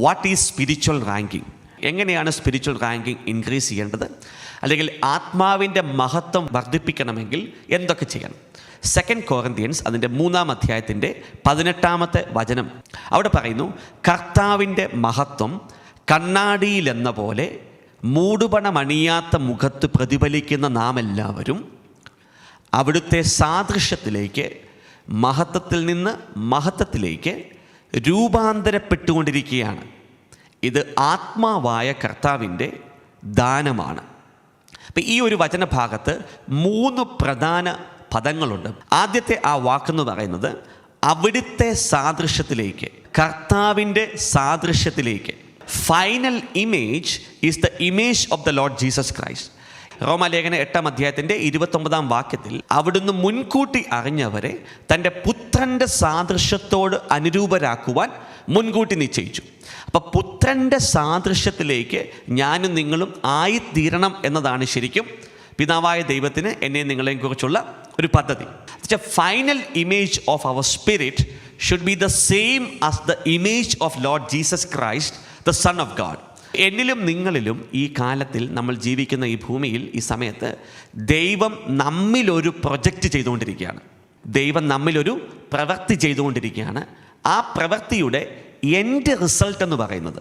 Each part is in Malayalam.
വാട്ട് ഈസ് സ്പിരിച്വൽ റാങ്കിങ്, എങ്ങനെയാണ് സ്പിരിച്വൽ റാങ്കിങ് ഇൻക്രീസ് ചെയ്യേണ്ടത്, അല്ലെങ്കിൽ ആത്മാവിൻ്റെ മഹത്വം വർദ്ധിപ്പിക്കണമെങ്കിൽ എന്തൊക്കെ ചെയ്യണം. 2 Corinthians അതിൻ്റെ 3-ാം അധ്യായത്തിൻ്റെ 18-ാമത്തെ വചനം അവിടെ പറയുന്നു, കർത്താവിൻ്റെ മഹത്വം കണ്ണാടിയിലെന്ന പോലെ മൂടുപണമണിയാത്ത മുഖത്ത് പ്രതിഫലിക്കുന്ന നാം എല്ലാവരും അവിടുത്തെ സാദൃശ്യത്തിലേക്ക്, മഹത്വത്തിൽ നിന്ന് മഹത്വത്തിലേക്ക് രൂപാന്തരപ്പെട്ടുകൊണ്ടിരിക്കുകയാണ്. ഇത് ആത്മാവായ കർത്താവിൻ്റെ ദാനമാണ്. അപ്പം ഈ ഒരു വചനഭാഗത്ത് 3 പ്രധാന പദങ്ങളുണ്ട്. ആദ്യത്തെ ആ വാക്കെന്ന് പറയുന്നത് അവിടുത്തെ സാദൃശ്യത്തിലേക്ക്, കർത്താവിൻ്റെ സാദൃശ്യത്തിലേക്ക്. Final image is the image of the lord Jesus Christ. റോമാലേഖന 8-ാം അധ്യായത്തിൻ്റെ 29-ാം വാക്യത്തിൽ അവിടുന്ന് മുൻകൂട്ടി അറിഞ്ഞവരെ തൻ്റെ പുത്രൻ്റെ സാദൃശ്യത്തോട് അനുരൂപരാക്കുവാൻ മുൻകൂട്ടി നിശ്ചയിച്ചു. അപ്പോൾ പുത്രൻ്റെ സാദൃശ്യത്തിലേക്ക് ഞാനും നിങ്ങളും ആയിത്തീരണം എന്നതാണ് ശരിക്കും പിതാവായ ദൈവത്തിന് എന്നെയും നിങ്ങളെയും കുറിച്ചുള്ള ഒരു പദ്ധതി. Final image of our spirit should be the same as the image of Lord Jesus Christ, the son of God. എന്നിലും നിങ്ങളിലും ഈ കാലത്തിൽ നമ്മൾ ജീവിക്കുന്ന ഈ ഭൂമിയിൽ ഈ സമയത്ത് ദൈവം നമ്മിലൊരു പ്രൊജക്റ്റ് ചെയ്തുകൊണ്ടിരിക്കുകയാണ്. ദൈവം നമ്മിലൊരു പ്രവൃത്തി ചെയ്തുകൊണ്ടിരിക്കുകയാണ്. ആ പ്രവൃത്തിയുടെ എൻഡ് റിസൾട്ട് എന്ന് പറയുന്നത്,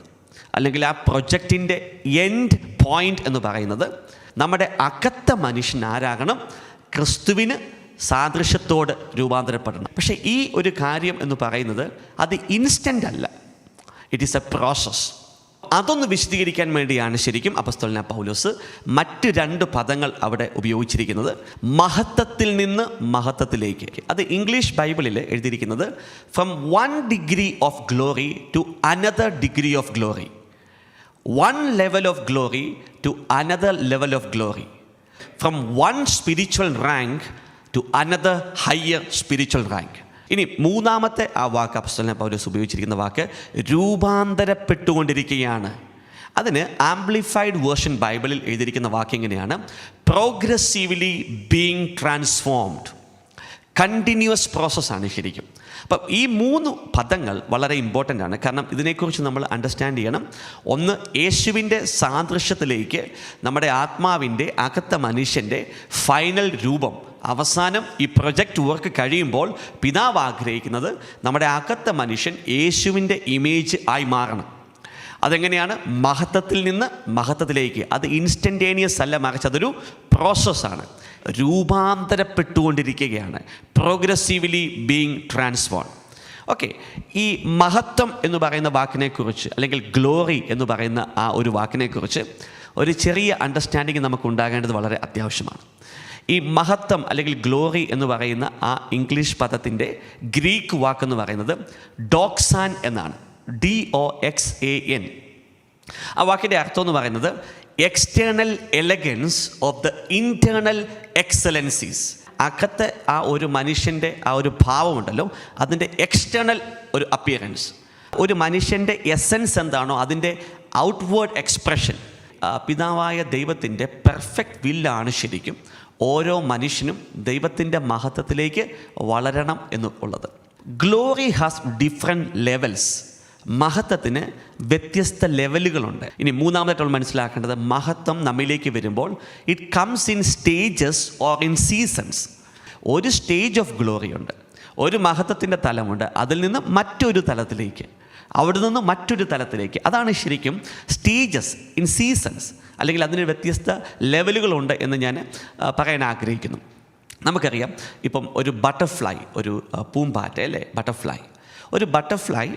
അല്ലെങ്കിൽ ആ പ്രൊജക്റ്റിൻ്റെ എൻഡ് പോയിൻ്റ് എന്ന് പറയുന്നത് നമ്മുടെ അകത്ത മനുഷ്യൻ ആരാകണം? ക്രിസ്തുവിന് സാദൃശ്യത്തോട് രൂപാന്തരപ്പെടണം. പക്ഷേ ഈ ഒരു കാര്യം എന്ന് പറയുന്നത് അത് ഇൻസ്റ്റൻ്റ് അല്ല, ഇറ്റ് ഈസ് എ പ്രോസസ്. അതൊന്ന് വിശദീകരിക്കാൻ വേണ്ടിയാണ് ശരിക്കും അപ്പോസ്തലനായ പൗലോസ് മറ്റ് 2 പദങ്ങൾ അവിടെ ഉപയോഗിച്ചിരിക്കുന്നത്. മഹത്വത്തിൽ നിന്ന് മഹത്വത്തിലേക്ക്. അത് ഇംഗ്ലീഷ് ബൈബിളിൽ എഴുതിയിരിക്കുന്നത് from 1 degree of glory to another degree of glory. 1 level of glory to another level of glory. From 1 spiritual rank to another higher spiritual rank. ഇനി 3-ാമത്തെ ആ വാക്ക് അപ്പോസ്തലനായ പൗലോസ് ഉപയോഗിച്ചിരിക്കുന്ന വാക്ക് രൂപാന്തരപ്പെട്ടുകൊണ്ടിരിക്കുകയാണ്. അതിന് ആംപ്ലിഫൈഡ് വേർഷൻ ബൈബിളിൽ എഴുതിയിരിക്കുന്ന വാക്ക് എങ്ങനെയാണ്? Progressively being transformed. കണ്ടിന്യൂസ് പ്രോസസ്സാണ് ശരിക്കും. അപ്പം ഈ 3 പദങ്ങൾ വളരെ ഇമ്പോർട്ടൻ്റ് ആണ്. കാരണം ഇതിനെക്കുറിച്ച് നമ്മൾ അണ്ടർസ്റ്റാൻഡ് ചെയ്യണം. ഒന്ന്, യേശുവിൻ്റെ സാദൃശ്യത്തിലേക്ക് നമ്മുടെ ആത്മാവിൻ്റെ അകത്ത മനുഷ്യൻ്റെ ഫൈനൽ രൂപം, അവസാനം ഈ പ്രൊജക്റ്റ് വർക്ക് കഴിയുമ്പോൾ പിതാവ് ആഗ്രഹിക്കുന്നത് നമ്മുടെ അകത്ത മനുഷ്യൻ യേശുവിൻ്റെ ഇമേജ് ആയി മാറണം. അതെങ്ങനെയാണ്? മഹത്വത്തിൽ നിന്ന് മഹത്വത്തിലേക്ക്. അത് ഇൻസ്റ്റൻറ്റേനിയസ് അല്ല, മറിച്ച് അതൊരു പ്രോസസ്സാണ്. രൂപാന്തരപ്പെട്ടുകൊണ്ടിരിക്കുകയാണ്. Progressively being transformed. ഓക്കെ, ഈ മഹത്വം എന്ന് പറയുന്ന വാക്കിനെക്കുറിച്ച്, അല്ലെങ്കിൽ ഗ്ലോറി എന്ന് പറയുന്ന ആ ഒരു വാക്കിനെക്കുറിച്ച് ഒരു ചെറിയ അണ്ടർസ്റ്റാൻഡിങ് നമുക്ക് ഉണ്ടാകേണ്ടത് വളരെ അത്യാവശ്യമാണ്. ഈ മഹത്വം അല്ലെങ്കിൽ ഗ്ലോറി എന്ന് പറയുന്ന ആ ഇംഗ്ലീഷ് പദത്തിൻ്റെ ഗ്രീക്ക് വാക്കെന്ന് പറയുന്നത് ഡോക്സാൻ എന്നാണ്. DOXAN. ആ വാക്കിൻ്റെ അർത്ഥം എന്ന് പറയുന്നത് external elegance of the internal excellencies. അകത്തെ ആ ഒരു മനുഷ്യൻ്റെ ആ ഒരു ഭാവമുണ്ടല്ലോ, അതിൻ്റെ എക്സ്റ്റേണൽ ഒരു അപ്പിയറൻസ്. ഒരു മനുഷ്യൻ്റെ എസൻസ് എന്താണോ അതിൻ്റെ ഔട്ട്വേർഡ് എക്സ്പ്രഷൻ. പിതാവായ ദൈവത്തിൻ്റെ പെർഫെക്റ്റ് വില്ലാണ് ശരിക്കും ഓരോ മനുഷ്യനും ദൈവത്തിൻ്റെ മഹത്വത്തിലേക്ക് വളരണം എന്നുള്ളത്. Glory has different levels. മഹത്വത്തിന് വ്യത്യസ്ത ലെവലുകളുണ്ട്. ഇനി 3-ാമതായിട്ട് നമ്മൾ മനസ്സിലാക്കേണ്ടത്, മഹത്വം നമ്മിലേക്ക് വരുമ്പോൾ it comes in stages or in seasons. ഒരു സ്റ്റേജ് ഓഫ് ഗ്ലോറി ഉണ്ട്, ഒരു മഹത്വത്തിൻ്റെ തലമുണ്ട്, അതിൽ നിന്ന് മറ്റൊരു തലത്തിലേക്ക്, അവിടെ നിന്ന് മറ്റൊരു തലത്തിലേക്ക്. അതാണ് ശരിക്കും സ്റ്റേജസ് ഇൻ സീസൺസ്, അല്ലെങ്കിൽ അതിന് വ്യത്യസ്ത ലെവലുകളുണ്ട് എന്ന് ഞാൻ പറയാൻ ആഗ്രഹിക്കുന്നു. നമുക്കറിയാം, ഇപ്പം ഒരു ബട്ടർഫ്ലൈ, ഒരു പൂമ്പാറ്റ അല്ലേ, ഒരു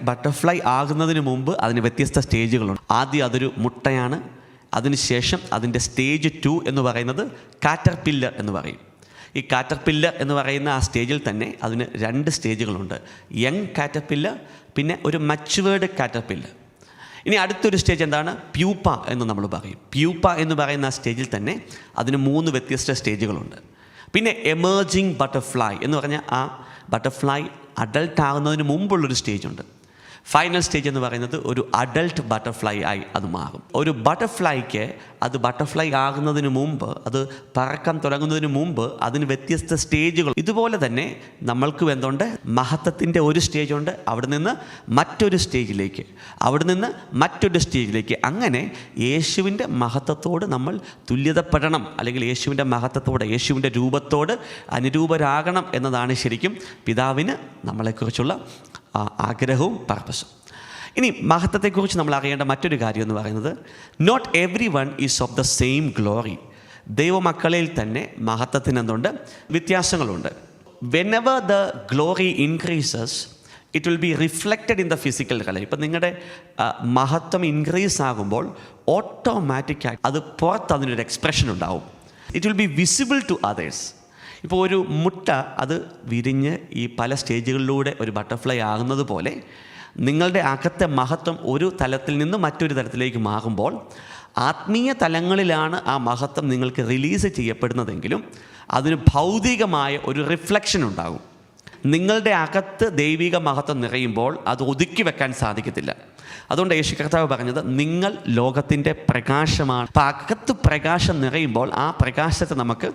ബട്ടർഫ്ലൈ ആകുന്നതിന് മുമ്പ് അതിന് വ്യത്യസ്ത സ്റ്റേജുകളുണ്ട്. ആദ്യം അതൊരു മുട്ടയാണ്. അതിനുശേഷം അതിൻ്റെ സ്റ്റേജ് 2 എന്ന് പറയുന്നത് കാറ്റർപില്ലർ എന്ന് പറയും. ഈ കാറ്റർപില്ലർ എന്ന് പറയുന്ന ആ സ്റ്റേജിൽ തന്നെ അതിന് 2 സ്റ്റേജുകളുണ്ട്. യങ് കാറ്റർപില്ലർ, പിന്നെ ഒരു മച്ചുവേർഡ് കാറ്റർപില്ലർ. ഇനി അടുത്തൊരു സ്റ്റേജ് എന്താണ്? പ്യൂപ്പ എന്ന് നമ്മൾ പറയും. പ്യൂപ്പ എന്ന് പറയുന്ന ആ സ്റ്റേജിൽ തന്നെ അതിന് 3 വ്യത്യസ്ത സ്റ്റേജുകളുണ്ട്. പിന്നെ എമേർജിങ് ബട്ടർഫ്ലൈ എന്ന് പറഞ്ഞാൽ ആ ബട്ടർഫ്ലൈ അഡൾട്ട് ആകുന്നതിന് മുമ്പുള്ളൊരു സ്റ്റേജുണ്ട്. ഫൈനൽ സ്റ്റേജ് എന്ന് പറയുന്നത് ഒരു അഡൾട്ട് ബട്ടർഫ്ലൈ ആയി അത് മാറും. ഒരു ബട്ടർഫ്ലൈക്ക് അത് ബട്ടർഫ്ലൈ ആകുന്നതിന് മുമ്പ്, അത് പറക്കാൻ തുടങ്ങുന്നതിന് മുമ്പ് അതിന് വ്യത്യസ്ത സ്റ്റേജുകൾ. ഇതുപോലെ തന്നെ നമ്മൾക്കും എന്തുണ്ട്, മഹത്വത്തിൻ്റെ ഒരു സ്റ്റേജുണ്ട്, അവിടെ നിന്ന് മറ്റൊരു സ്റ്റേജിലേക്ക്, അവിടെ നിന്ന് മറ്റൊരു സ്റ്റേജിലേക്ക്. അങ്ങനെ യേശുവിൻ്റെ മഹത്വത്തോട് നമ്മൾ തുല്യതപ്പെടണം, അല്ലെങ്കിൽ യേശുവിൻ്റെ മഹത്വത്തോട്, യേശുവിൻ്റെ രൂപത്തോട് അനുരൂപരാകണം എന്നതാണ് ശരിക്കും പിതാവിന് നമ്മളെക്കുറിച്ചുള്ള ആഗ്രഹവും പർപ്പസും. ഇനി മഹത്വത്തെക്കുറിച്ച് നമ്മൾ അറിയേണ്ട മറ്റൊരു കാര്യം എന്ന് പറയുന്നത്, not every one is of the same glory. ദൈവമക്കളിൽ തന്നെ മഹത്വത്തിന് എന്തുണ്ട്, വ്യത്യാസങ്ങളുണ്ട്. Whenever the glory increases it will be reflected in the physical കല. ഇപ്പം നിങ്ങളുടെ മഹത്വം ഇൻക്രീസ് ആകുമ്പോൾ ഓട്ടോമാറ്റിക്കായി അത് പുറത്ത് അതിനൊരു എക്സ്പ്രഷൻ ഉണ്ടാവും. It will be visible to others. ഇപ്പോൾ ഒരു മുട്ട അത് വിരിഞ്ഞ് ഈ പല സ്റ്റേജുകളിലൂടെ ഒരു ബട്ടർഫ്ലൈ ആകുന്നത് പോലെ നിങ്ങളുടെ അകത്തെ മഹത്വം ഒരു തലത്തിൽ നിന്ന് മറ്റൊരു തലത്തിലേക്ക് മാറുമ്പോൾ ആത്മീയ തലങ്ങളിലാണ് ആ മഹത്വം നിങ്ങൾക്ക് റിലീസ് ചെയ്യപ്പെടുന്നതെങ്കിലും അതിന് ഭൗതികമായ ഒരു റിഫ്ലക്ഷൻ ഉണ്ടാകും. നിങ്ങളുടെ അകത്ത് ദൈവിക മഹത്വം നിറയുമ്പോൾ അത് ഒതുക്കി വെക്കാൻ സാധിക്കത്തില്ല. അതുകൊണ്ട് യേശു കർത്താവ് പറഞ്ഞത്, നിങ്ങൾ ലോകത്തിൻ്റെ പ്രകാശമാണ്. അപ്പോൾ അകത്ത് പ്രകാശം നിറയുമ്പോൾ ആ പ്രകാശത്തെ നമുക്ക്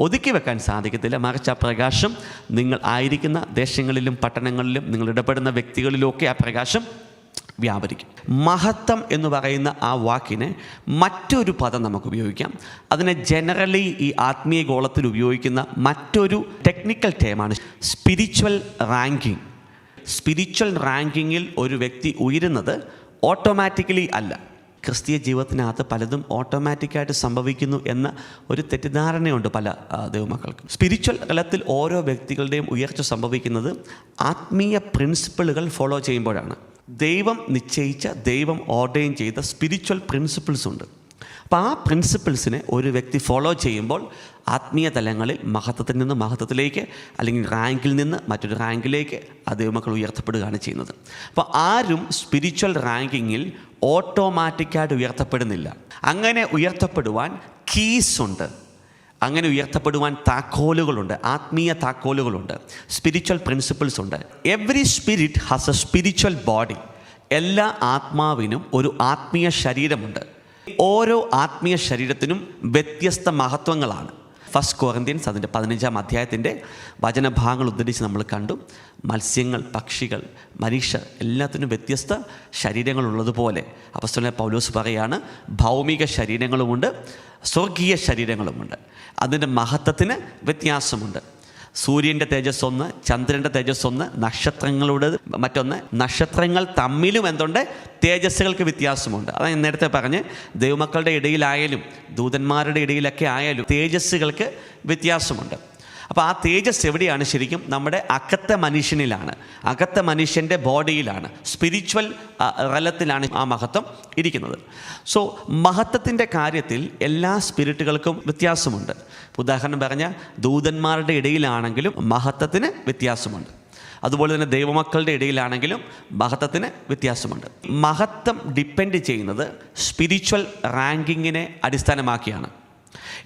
ഒതുക്കി വെക്കാൻ സാധിക്കത്തില്ല. മറിച്ച് ആ പ്രകാശം നിങ്ങൾ ആയിരിക്കുന്ന ദേശങ്ങളിലും പട്ടണങ്ങളിലും നിങ്ങൾ ഇടപെടുന്ന വ്യക്തികളിലുമൊക്കെ ആ പ്രകാശം വ്യാപരിക്കും. മഹത്വം എന്ന് പറയുന്ന ആ വാക്കിന് മറ്റൊരു പദം നമുക്ക് ഉപയോഗിക്കാം. അതിനെ ജനറലി ഈ ആത്മീയ ഗോളത്തിൽ ഉപയോഗിക്കുന്ന മറ്റൊരു ടെക്നിക്കൽ ടേമാണ് സ്പിരിച്വൽ റാങ്കിങ്. സ്പിരിച്വൽ റാങ്കിങ്ങിൽ ഒരു വ്യക്തി ഉയരുന്നത് ഓട്ടോമാറ്റിക്കലി അല്ല. ക്രിസ്തീയ ജീവിതത്തിനകത്ത് പലതും ഓട്ടോമാറ്റിക്കായിട്ട് സംഭവിക്കുന്നു എന്ന ഒരു തെറ്റിദ്ധാരണയുണ്ട് പല ദൈവമക്കൾക്കും. സ്പിരിച്വൽ തലത്തിൽ ഓരോ വ്യക്തികളുടെയും ഉയർച്ച സംഭവിക്കുന്നത് ആത്മീയ പ്രിൻസിപ്പിളുകൾ ഫോളോ ചെയ്യുമ്പോഴാണ്. ദൈവം നിശ്ചയിച്ച, ദൈവം ഓർഡൈൻ ചെയ്ത സ്പിരിച്വൽ പ്രിൻസിപ്പിൾസ് ഉണ്ട്. അപ്പോൾ ആ പ്രിൻസിപ്പിൾസിനെ ഒരു വ്യക്തി ഫോളോ ചെയ്യുമ്പോൾ ആത്മീയ തലങ്ങളിൽ മഹത്വത്തിൽ നിന്ന് മഹത്വത്തിലേക്ക്, അല്ലെങ്കിൽ റാങ്കിൽ നിന്ന് മറ്റൊരു റാങ്കിലേക്ക് ആ ദൈവമക്കൾ ഉയർത്തപ്പെടുകയാണ് ചെയ്യുന്നത്. അപ്പോൾ ആരും സ്പിരിച്വൽ റാങ്കിങ്ങിൽ ഓട്ടോമാറ്റിക്കായിട്ട് ഉയർത്തപ്പെടുന്നില്ല. അങ്ങനെ ഉയർത്തപ്പെടുവാൻ കീസ് ഉണ്ട്, അങ്ങനെ ഉയർത്തപ്പെടുവാൻ താക്കോലുകളുണ്ട്, ആത്മീയ താക്കോലുകളുണ്ട്, സ്പിരിച്വൽ പ്രിൻസിപ്പിൾസ് ഉണ്ട്. Every spirit has A spiritual body. എല്ലാ ആത്മാവിനും ഒരു ആത്മീയ ശരീരമുണ്ട്. ഓരോ ആത്മീയ ശരീരത്തിനും വ്യത്യസ്ത മഹത്വങ്ങളാണ്. 1 കൊറിന്ത്യൻസ് അതിൻ്റെ 15-ാം അധ്യായത്തിൻ്റെ വചനഭാഗങ്ങൾ ഉദ്ധരിച്ച് നമ്മൾ കണ്ടു. മത്സ്യങ്ങൾ, പക്ഷികൾ, മനുഷ്യർ എല്ലാത്തിനും വ്യത്യസ്ത ശരീരങ്ങളുള്ളതുപോലെ അപ്പോസ്തലനായ പൗലോസ് പറയാണ്, ഭൗമിക ശരീരങ്ങളുമുണ്ട്, സ്വർഗീയ ശരീരങ്ങളുമുണ്ട്. അതിൻ്റെ മഹത്വത്തിന് വ്യത്യാസമുണ്ട്. സൂര്യൻ്റെ തേജസ് ഒന്ന്, ചന്ദ്രൻ്റെ തേജസ് ഒന്ന്, നക്ഷത്രങ്ങളുടെ മറ്റൊന്ന്. നക്ഷത്രങ്ങൾ തമ്മിലും എന്തുണ്ട്, തേജസ്സുകൾക്ക് വ്യത്യാസമുണ്ട്. അതാണ് ഞാൻ നേരത്തെ പറഞ്ഞ്, ദൈവമക്കളുടെ ഇടയിലായാലും ദൂതന്മാരുടെ ഇടയിലൊക്കെ ആയാലും തേജസ്സുകൾക്ക് വ്യത്യാസമുണ്ട്. അപ്പോൾ ആ തേജസ് എവിടെയാണ്? ശരിക്കും നമ്മുടെ അകത്തെ മനുഷ്യനിലാണ്, അകത്തെ മനുഷ്യൻ്റെ ബോഡിയിലാണ്, സ്പിരിച്വൽ റലത്തിലാണ് ആ മഹത്വം ഇരിക്കുന്നത്. സോ മഹത്വത്തിൻ്റെ കാര്യത്തിൽ എല്ലാ സ്പിരിറ്റുകൾക്കും വ്യത്യാസമുണ്ട്. ഉദാഹരണം പറഞ്ഞാൽ ദൂതന്മാരുടെ ഇടയിലാണെങ്കിലും മഹത്വത്തിന് വ്യത്യാസമുണ്ട്. അതുപോലെ തന്നെ ദൈവമക്കളുടെ ഇടയിലാണെങ്കിലും മഹത്വത്തിന് വ്യത്യാസമുണ്ട്. മഹത്വം ഡിപ്പെൻഡ് ചെയ്യുന്നത് സ്പിരിച്വൽ റാങ്കിങ്ങിനെ അടിസ്ഥാനമാക്കിയാണ്.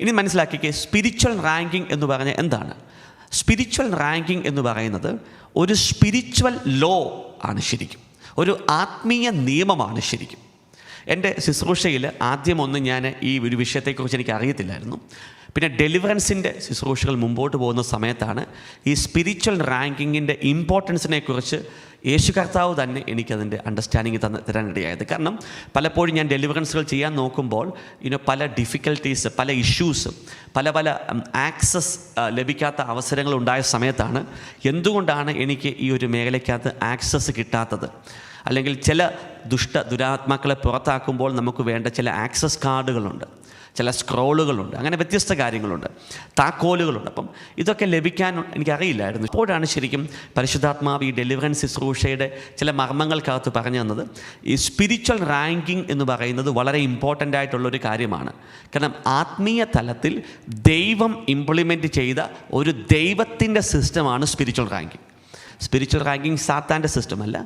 ഇനി മനസ്സിലാക്കിക്കേ, സ്പിരിച്വൽ റാങ്കിങ് എന്ന് പറഞ്ഞാൽ എന്താണ്? സ്പിരിച്വൽ റാങ്കിങ് എന്ന് പറയുന്നത് ഒരു സ്പിരിച്വൽ ലോ ആണ് ശരിക്കും, ഒരു ആത്മീയ നിയമമാണ് ശരിക്കും. എൻ്റെ ശുശ്രൂഷയിൽ ആദ്യമൊന്നും ഞാൻ ഈ ഒരു വിഷയത്തെക്കുറിച്ച് എനിക്ക് അറിയത്തില്ലായിരുന്നു. പിന്നെ ഡെലിവറൻസിൻ്റെ ശുശ്രൂഷകൾ മുമ്പോട്ട് പോകുന്ന സമയത്താണ് ഈ സ്പിരിച്വൽ റാങ്കിങ്ങിൻ്റെ ഇമ്പോർട്ടൻസിനെ കുറിച്ച് യേശു കർത്താവ് തന്നെ എനിക്കതിൻ്റെ അണ്ടർസ്റ്റാൻഡിങ് തരാനിടയായത്. കാരണം പലപ്പോഴും ഞാൻ ഡെലിവറൻസുകൾ ചെയ്യാൻ നോക്കുമ്പോൾ പല ഡിഫിക്കൽട്ടീസ്, പല ഇഷ്യൂസ്, പല ആക്സസ് ലഭിക്കാത്ത അവസരങ്ങൾ ഉണ്ടായ സമയത്താണ് എന്തുകൊണ്ടാണ് എനിക്ക് ഈ ഒരു മേഖലയ്ക്കകത്ത് ആക്സസ് കിട്ടാത്തത്, അല്ലെങ്കിൽ ചില ദുരാത്മാക്കളെ പുറത്താക്കുമ്പോൾ നമുക്ക് വേണ്ട ചില ആക്സസ് കാർഡുകളുണ്ട്, ചില സ്ക്രോളുകളുണ്ട്, അങ്ങനെ വ്യത്യസ്ത കാര്യങ്ങളുണ്ട്, താക്കോലുകളുണ്ട്. അപ്പം ഇതൊക്കെ ലഭിക്കാൻ എനിക്കറിയില്ലായിരുന്നു. ഇപ്പോഴാണ് ശരിക്കും പരിശുദ്ധാത്മാവ് ഈ ഡെലിവറൻസ് ശുശ്രൂഷയുടെ ചില മർമ്മങ്ങൾക്കകത്ത് പറഞ്ഞു തന്നത്. ഈ സ്പിരിച്വൽ റാങ്കിങ് എന്ന് പറയുന്നത് വളരെ ഇമ്പോർട്ടൻ്റ് ആയിട്ടുള്ളൊരു കാര്യമാണ്. കാരണം ആത്മീയ തലത്തിൽ ദൈവം ഇംപ്ലിമെൻറ്റ് ചെയ്ത ഒരു ദൈവത്തിൻ്റെ സിസ്റ്റമാണ് സ്പിരിച്വൽ റാങ്കിങ്. സ്പിരിച്വൽ റാങ്കിങ് സാത്താൻ്റെ സിസ്റ്റമല്ല,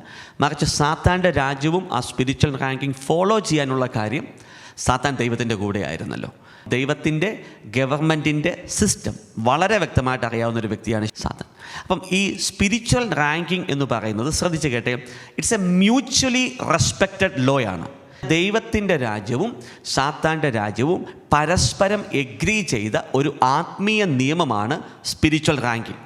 മറിച്ച് സാത്താൻ്റെ രാജ്യവും ആ സ്പിരിച്വൽ റാങ്കിങ് ഫോളോ ചെയ്യാനുള്ള കാര്യം സാത്താൻ ദൈവത്തിൻ്റെ കൂടെ ആയിരുന്നല്ലോ. ദൈവത്തിൻ്റെ ഗവൺമെൻറ്റിൻ്റെ സിസ്റ്റം വളരെ വ്യക്തമായിട്ട് അറിയാവുന്ന ഒരു വ്യക്തിയാണ് സാത്താൻ. അപ്പം ഈ സ്പിരിച്വൽ റാങ്കിങ് എന്ന് പറയുന്നത് ശ്രദ്ധിച്ച് കേട്ടെ, it's a mutually respected law ആണ്. ദൈവത്തിൻ്റെ രാജ്യവും സാത്താൻ്റെ രാജ്യവും പരസ്പരം എഗ്രി ചെയ്ത ഒരു ആത്മീയ നിയമമാണ് സ്പിരിച്വൽ റാങ്കിങ്.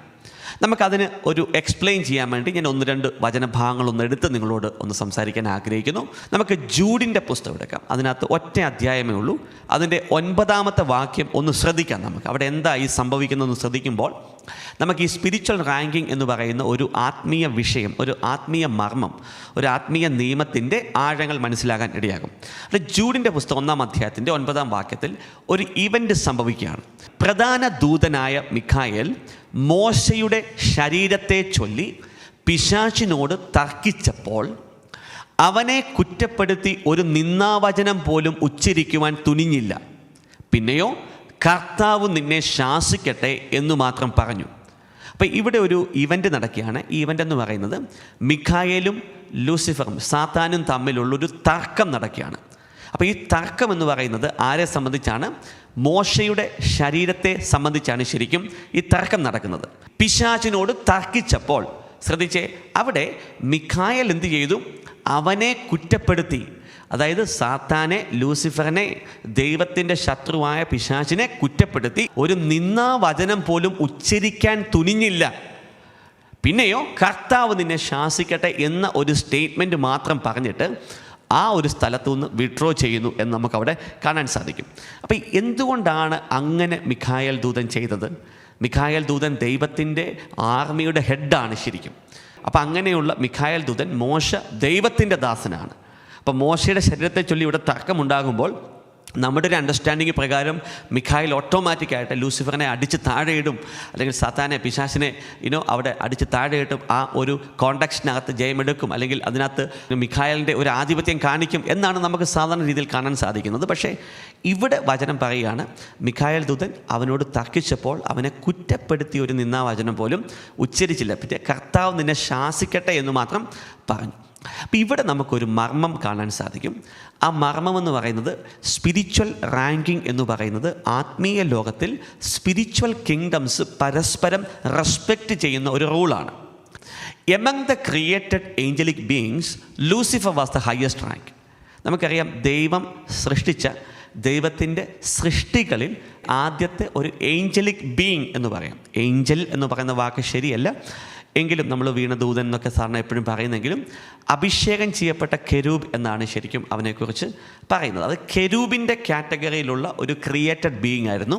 നമുക്കതിന് ഒരു എക്സ്പ്ലെയിൻ ചെയ്യാൻ വേണ്ടി ഞാൻ 1-2 വചനഭാഗങ്ങളൊന്ന് എടുത്ത് നിങ്ങളോട് ഒന്ന് സംസാരിക്കാൻ ആഗ്രഹിക്കുന്നു. നമുക്ക് ജൂഡിൻ്റെ പുസ്തകം എടുക്കാം. അതിനകത്ത് ഒറ്റ അധ്യായമേ ഉള്ളൂ. അതിൻ്റെ 9-ാമത്തെ വാക്യം ഒന്ന് ശ്രദ്ധിക്കാം. നമുക്ക് അവിടെ എന്താ ഈ സംഭവിക്കുന്നതെന്ന് ശ്രദ്ധിക്കുമ്പോൾ നമുക്ക് ഈ സ്പിരിച്വൽ റാങ്കിങ് എന്ന് പറയുന്ന ഒരു ആത്മീയ വിഷയം, ഒരു ആത്മീയ മർമ്മം, ഒരു ആത്മീയ നിയമത്തിൻ്റെ ആഴങ്ങൾ മനസ്സിലാകാൻ ഇടയാകും. അത് ജൂഡിൻ്റെ പുസ്തകം 1-ാം അധ്യായത്തിൻ്റെ 9-ാം വാക്യത്തിൽ ഒരു ഇവൻ്റ് സംഭവിക്കുകയാണ്. പ്രധാന ദൂതനായ മിഖായേൽ മോശയുടെ ശരീരത്തെ ചൊല്ലി പിശാചിനോട് തർക്കിച്ചപ്പോൾ അവനെ കുറ്റപ്പെടുത്തി ഒരു നിന്ദാവചനം പോലും ഉച്ചരിക്കുവാൻ തുനിഞ്ഞില്ല. പിന്നെയോ കർത്താവ് നിന്നെ ശാസിക്കട്ടെ എന്നു മാത്രം പറഞ്ഞു. അപ്പോൾ ഇവിടെ ഒരു ഇവൻ്റ് നടക്കുകയാണ്. ഈ ഇവൻ്റ് എന്ന് പറയുന്നത് മിഖായേലും ലൂസിഫറും സാത്താനും തമ്മിലുള്ളൊരു തർക്കം നടക്കുകയാണ്. അപ്പോൾ ഈ തർക്കം എന്ന് പറയുന്നത് ആരെ സംബന്ധിച്ചാണ്? മോശയുടെ ശരീരത്തെ സംബന്ധിച്ചാണ് ശരിക്കും ഈ തർക്കം നടക്കുന്നത്. പിശാചിനോട് തർക്കിച്ചപ്പോൾ ശ്രദ്ധിച്ചേ, അവിടെ മിഖായേൽ എന്ത് ചെയ്തു? അവനെ കുറ്റപ്പെടുത്തി. അതായത് സാത്താനെ, ലൂസിഫറിനെ, ദൈവത്തിൻ്റെ ശത്രുവായ പിശാചിനെ കുറ്റപ്പെടുത്തി ഒരു നിന്ദാവചനം പോലും ഉച്ചരിക്കാൻ തുനിഞ്ഞില്ല. പിന്നെയോ കർത്താവ് നിന്നെ ശാസിക്കട്ടെ എന്ന ഒരു സ്റ്റേറ്റ്മെൻറ്റ് മാത്രം പറഞ്ഞിട്ട് ആ ഒരു സ്ഥലത്തു നിന്ന് വിഡ്രോ ചെയ്യുന്നു എന്ന് നമുക്കവിടെ കാണാൻ സാധിക്കും. അപ്പോൾ എന്തുകൊണ്ടാണ് അങ്ങനെ മിഖായേൽ ദൂതൻ ചെയ്തത്? മിഖായേൽ ദൂതൻ ദൈവത്തിൻ്റെ ആർമിയുടെ ഹെഡാണ് ശരിക്കും. അപ്പോൾ അങ്ങനെയുള്ള മിഖായേൽ ദൂതൻ, മോശ ദൈവത്തിൻ്റെ ദാസനാണ്. അപ്പോൾ മോശയുടെ ശരീരത്തെ ചൊല്ലി ഇവിടെ തർക്കമുണ്ടാകുമ്പോൾ നമ്മുടെ ഒരു അണ്ടർസ്റ്റാൻഡിങ് പ്രകാരം മിഖായേൽ ഓട്ടോമാറ്റിക്കായിട്ട് ലൂസിഫറിനെ അടിച്ച് താഴെയിടും, അല്ലെങ്കിൽ സാത്താനെ, പിശാചിനെ അവിടെ അടിച്ച് താഴെയിട്ടും ആ ഒരു കോണ്ടക്സ്റ്റിനകത്ത് ജയമെടുക്കും, അല്ലെങ്കിൽ അതിനകത്ത് മിഖായേലിൻ്റെ ഒരു ആധിപത്യം കാണിക്കും എന്നാണ് നമുക്ക് സാധാരണ രീതിയിൽ കാണാൻ സാധിക്കുന്നത്. പക്ഷേ ഇവിടെ വചനം പറയുകയാണ്, മിഖായേൽ ദൂതൻ അവനോട് തർക്കിച്ചപ്പോൾ അവനെ കുറ്റപ്പെടുത്തിയ ഒരു നിന്ദാവചനം പോലും ഉച്ചരിച്ചില്ല. പിന്നെ കർത്താവ് നിന്നെ ശാസിക്കട്ടെ എന്ന് മാത്രം പറഞ്ഞു. അപ്പോൾ ഇവിടെ നമുക്കൊരു മർമ്മം കാണാൻ സാധിക്കും. ആ മർമ്മം എന്ന് പറയുന്നത് സ്പിരിച്വൽ റാങ്കിങ് എന്ന് പറയുന്നത് ആത്മീയ ലോകത്തിൽ സ്പിരിച്വൽ കിങ്ഡംസ് പരസ്പരം റെസ്പെക്റ്റ് ചെയ്യുന്ന ഒരു റൂളാണ്. Among the created angelic beings Lucifer was the highest rank. നമുക്കറിയാം, ദൈവം സൃഷ്ടിച്ച ദൈവത്തിൻ്റെ സൃഷ്ടികളിൽ ആദ്യത്തെ ഒരു ഏഞ്ചലിക് ബീയിങ് എന്ന് പറയാം. ഏഞ്ചൽ എന്ന് പറയുന്ന വാക്ക് ശരിയല്ല എങ്കിലും നമ്മൾ വീണദൂതൻ എന്നൊക്കെ സാറിന് എപ്പോഴും പറയുന്നെങ്കിലും അഭിഷേകം ചെയ്യപ്പെട്ട കെരൂബ് എന്നാണ് ശരിക്കും അവനെക്കുറിച്ച് പറയുന്നത്. അത് കെരൂബിൻ്റെ കാറ്റഗറിയിലുള്ള ഒരു ക്രിയേറ്റഡ് ബീയിങ് ആയിരുന്നു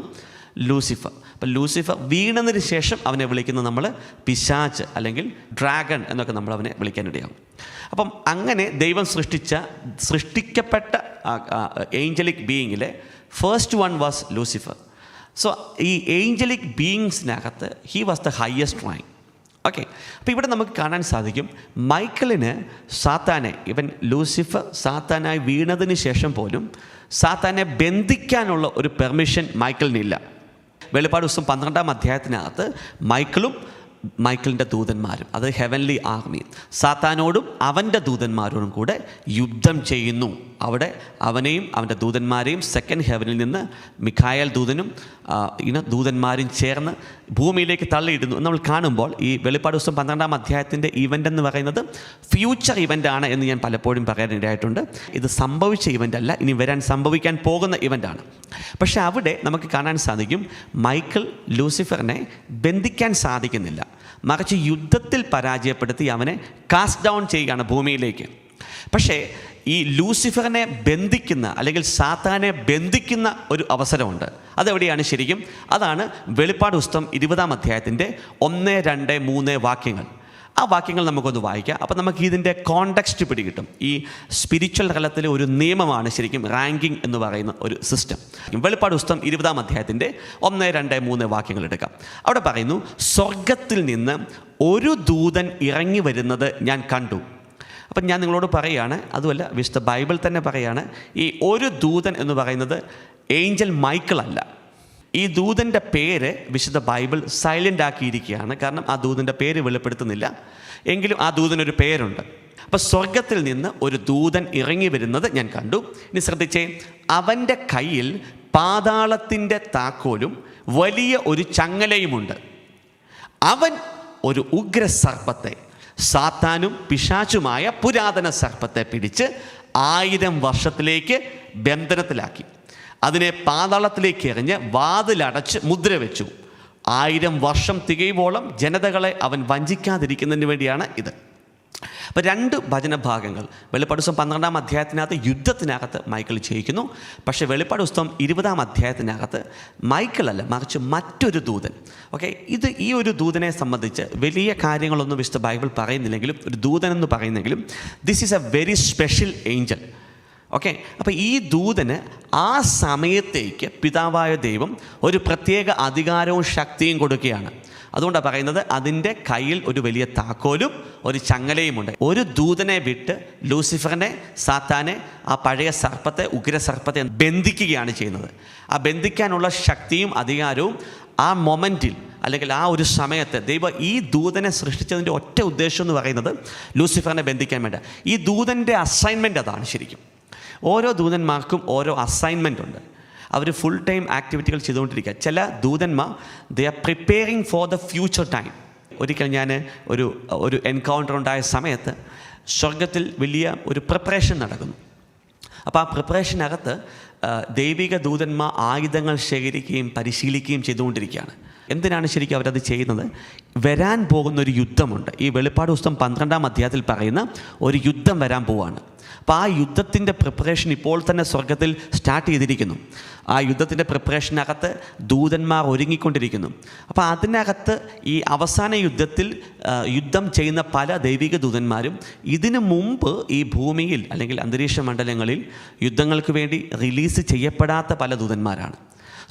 ലൂസിഫർ. അപ്പം ലൂസിഫർ വീണതിന് ശേഷം അവനെ വിളിക്കുന്നത് നമ്മൾ പിശാച് അല്ലെങ്കിൽ ഡ്രാഗൺ എന്നൊക്കെ നമ്മൾ അവനെ വിളിക്കാനിടയാകും. അപ്പം അങ്ങനെ ദൈവം സൃഷ്ടിക്കപ്പെട്ട ഏഞ്ചലിക് ബീയിങ്ങിലെ first one was Lucifer. So ഈ ഏഞ്ചലിക് ബീയിങ്സിനകത്ത് he was the highest rank. Okay, അപ്പോൾ ഇവിടെ നമുക്ക് കാണാൻ സാധിക്കും, മൈക്കിളിന് സാത്താനെ, ഇവൻ ലൂസിഫർ സാത്താനായി വീണതിന് ശേഷം പോലും സാത്താനെ ബന്ധിക്കാനുള്ള ഒരു പെർമിഷൻ മൈക്കിളിനില്ല. വെളിപ്പാട് പുസ്തകം 12-ാം അധ്യായത്തിനകത്ത് മൈക്കിളിൻ്റെ ദൂതന്മാരും, അത് ഹെവൻലി ആർമി, സാത്താനോടും അവൻ്റെ ദൂതന്മാരോടും കൂടെ യുദ്ധം ചെയ്യുന്നു. അവിടെ അവനെയും അവൻ്റെ ദൂതന്മാരെയും സെക്കൻഡ് ഹെവനിൽ നിന്ന് മിഖായേൽ ദൂതനും ദൂതന്മാരും ചേർന്ന് ഭൂമിയിലേക്ക് തള്ളിയിടുന്നു നമ്മൾ കാണുമ്പോൾ, ഈ വെളിപ്പാട് പുസ്തകം 12-ാം അധ്യായത്തിൻ്റെ ഇവൻ്റ് എന്ന് പറയുന്നത് ഫ്യൂച്ചർ ഇവൻ്റാണ് എന്ന് ഞാൻ പലപ്പോഴും പറയാനിടയായിട്ടുണ്ട്. ഇത് സംഭവിച്ച ഇവൻ്റ് അല്ല, ഇനി സംഭവിക്കാൻ പോകുന്ന ഇവൻ്റാണ്. പക്ഷേ അവിടെ നമുക്ക് കാണാൻ സാധിക്കും, മൈക്കിൾ ലൂസിഫറിനെ ബന്ധിക്കാൻ സാധിക്കുന്നില്ല, മറിച്ച് യുദ്ധത്തിൽ പരാജയപ്പെടുത്തി അവനെ കാസ്റ്റ് ഡൗൺ ചെയ്യുകയാണ് ഭൂമിയിലേക്ക്. പക്ഷേ ഈ ലൂസിഫറിനെ ബന്ധിക്കുന്ന അല്ലെങ്കിൽ സാത്താനെ ബന്ധിക്കുന്ന ഒരു അവസരമുണ്ട്. അതെവിടെയാണ് ശരിക്കും? അതാണ് വെളിപ്പാട് പുസ്തകം 20-ാം അധ്യായത്തിൻ്റെ 1, 2, 3 വാക്യങ്ങൾ. ആ വാക്യങ്ങൾ നമുക്കൊന്ന് വായിക്കാം. അപ്പോൾ നമുക്ക് ഇതിൻ്റെ കോണ്ടെക്സ്റ്റ് പിടികിട്ടും. ഈ സ്പിരിച്വൽ തലത്തിലെ ഒരു നിയമമാണ് ശരിക്കും റാങ്കിങ് എന്ന് പറയുന്ന ഒരു സിസ്റ്റം. വെളിപ്പാട് പുസ്തകം 20-ാം അധ്യായത്തിൻ്റെ 1, 2, 3 വാക്യങ്ങൾ എടുക്കാം. അവിടെ പറയുന്നു, സ്വർഗത്തിൽ നിന്ന് ഒരു ദൂതൻ ഇറങ്ങി വരുന്നത് ഞാൻ കണ്ടു. അപ്പം ഞാൻ നിങ്ങളോട് പറയുകയാണ്, അതുമല്ല വിശുദ്ധ ബൈബിൾ തന്നെ പറയുകയാണ്, ഈ ഒരു ദൂതൻ എന്ന് പറയുന്നത് ഏഞ്ചൽ മൈക്കിൾ അല്ല. ഈ ദൂതൻ്റെ പേര് വിശുദ്ധ ബൈബിൾ സൈലൻ്റ് ആക്കിയിരിക്കുകയാണ്. കാരണം ആ ദൂതൻ്റെ പേര് വെളിപ്പെടുത്തുന്നില്ല, എങ്കിലും ആ ദൂതനൊരു പേരുണ്ട്. അപ്പോൾ സ്വർഗത്തിൽ നിന്ന് ഒരു ദൂതൻ ഇറങ്ങി വരുന്നത് ഞാൻ കണ്ടു. ഇനി ശ്രദ്ധിച്ചേ, അവൻ്റെ കയ്യിൽ പാതാളത്തിൻ്റെ താക്കോലും വലിയ ഒരു ചങ്ങലയുമുണ്ട്. അവൻ ഒരു ഉഗ്രസർപ്പത്തെ, സാത്താനും പിശാചുമായ പുരാതന സർപ്പത്തെ പിടിച്ച് 1000 വർഷത്തിലേക്ക് ബന്ധനത്തിലാക്കി. അതിനെ പാതാളത്തിലേക്ക് എറിഞ്ഞ് വാതിലടച്ച് മുദ്ര വെച്ചു. 1000 വർഷം തികയുവോളം ജനതകളെ അവൻ വഞ്ചിക്കാതിരിക്കുന്നതിന് വേണ്ടിയാണ് ഇത്. അപ്പോൾ 2 വചനഭാഗങ്ങൾ. വെളിപ്പാട് പുസ്തകം 12-ാം അധ്യായത്തിനകത്ത് യുദ്ധത്തിനകത്ത് മൈക്കിൾ ജയിക്കുന്നു. പക്ഷേ വെളിപ്പാട് പുസ്തകം 20-ാം അധ്യായത്തിനകത്ത് മൈക്കിളല്ല, മറിച്ച് മറ്റൊരു ദൂതൻ. ഓക്കെ, ഈ ഒരു ദൂതനെ സംബന്ധിച്ച് വലിയ കാര്യങ്ങളൊന്നും വിശുദ്ധ ബൈബിൾ പറയുന്നില്ലെങ്കിലും, ഒരു ദൂതൻ എന്ന് പറയുന്നെങ്കിലും, this is a very special angel. Okay, അപ്പോൾ ഈ ദൂതന് ആ സമയത്തേക്ക് പിതാവായ ദൈവം ഒരു പ്രത്യേക അധികാരവും ശക്തിയും കൊടുക്കുകയാണ്. അതുകൊണ്ടാണ് പറയുന്നത് അതിൻ്റെ കയ്യിൽ ഒരു വലിയ താക്കോലും ഒരു ചങ്ങലയുമുണ്ട്. ഒരു ദൂതനെ വിട്ട് ലൂസിഫറിനെ, സാത്താനെ, ആ പഴയ സർപ്പത്തെ, ഉഗ്രസർപ്പത്തെ ബന്ധിക്കുകയാണ് ചെയ്യുന്നത്. ആ ബന്ധിക്കാനുള്ള ശക്തിയും അധികാരവും ആ മൊമെൻറ്റിൽ, അല്ലെങ്കിൽ ആ ഒരു സമയത്ത് ദൈവം ഈ ദൂതനെ സൃഷ്ടിച്ചതിൻ്റെ ഒറ്റ ഉദ്ദേശം എന്ന് പറയുന്നത് ലൂസിഫറിനെ ബന്ധിക്കാൻ വേണ്ട. ഈ ദൂതൻ്റെ അസൈൻമെൻറ്റ് അതാണ്. ശരിക്കും ഓരോ ദൂതന്മാർക്കും ഓരോ അസൈൻമെൻ്റ് ഉണ്ട്. അവർ ഫുൾ ടൈം ആക്ടിവിറ്റികൾ ചെയ്തുകൊണ്ടിരിക്കുക. ചില ദൂതന്മാർ they are preparing for the future time. ഒരിക്കൽ ഞാൻ ഒരു എൻകൗണ്ടർ ഉണ്ടായ സമയത്ത് സ്വർഗത്തിൽ വലിയ ഒരു പ്രിപ്പറേഷൻ നടക്കുന്നു. അപ്പോൾ ആ പ്രിപ്പറേഷനകത്ത് ദൈവിക ദൂതന്മാർ ആയുധങ്ങൾ ശേഖരിക്കുകയും പരിശീലിക്കുകയും ചെയ്തുകൊണ്ടിരിക്കുകയാണ്. എന്തിനാണ് ശരിക്കും അവരത് ചെയ്യുന്നത്? വരാൻ പോകുന്നൊരു യുദ്ധമുണ്ട്. ഈ വെളിപ്പാട് പുസ്തകം 12-ാം അധ്യായത്തിൽ പറയുന്ന ഒരു യുദ്ധം വരാൻ പോവുകയാണ്. അപ്പോൾ ആ യുദ്ധത്തിൻ്റെ പ്രിപ്പറേഷൻ ഇപ്പോൾ തന്നെ സ്വർഗത്തിൽ സ്റ്റാർട്ട് ചെയ്തിരിക്കുന്നു. ആ യുദ്ധത്തിൻ്റെ പ്രിപ്പറേഷനകത്ത് ദൂതന്മാർ ഒരുങ്ങിക്കൊണ്ടിരിക്കുന്നു. അപ്പോൾ അതിനകത്ത് ഈ അവസാന യുദ്ധത്തിൽ യുദ്ധം ചെയ്യുന്ന പല ദൈവിക ദൂതന്മാരും ഇതിനു മുമ്പ് ഈ ഭൂമിയിൽ അല്ലെങ്കിൽ അന്തരീക്ഷ മണ്ഡലങ്ങളിൽ യുദ്ധങ്ങൾക്ക് വേണ്ടി റിലീസ് ചെയ്യപ്പെടാത്ത പല ദൂതന്മാരാണ്.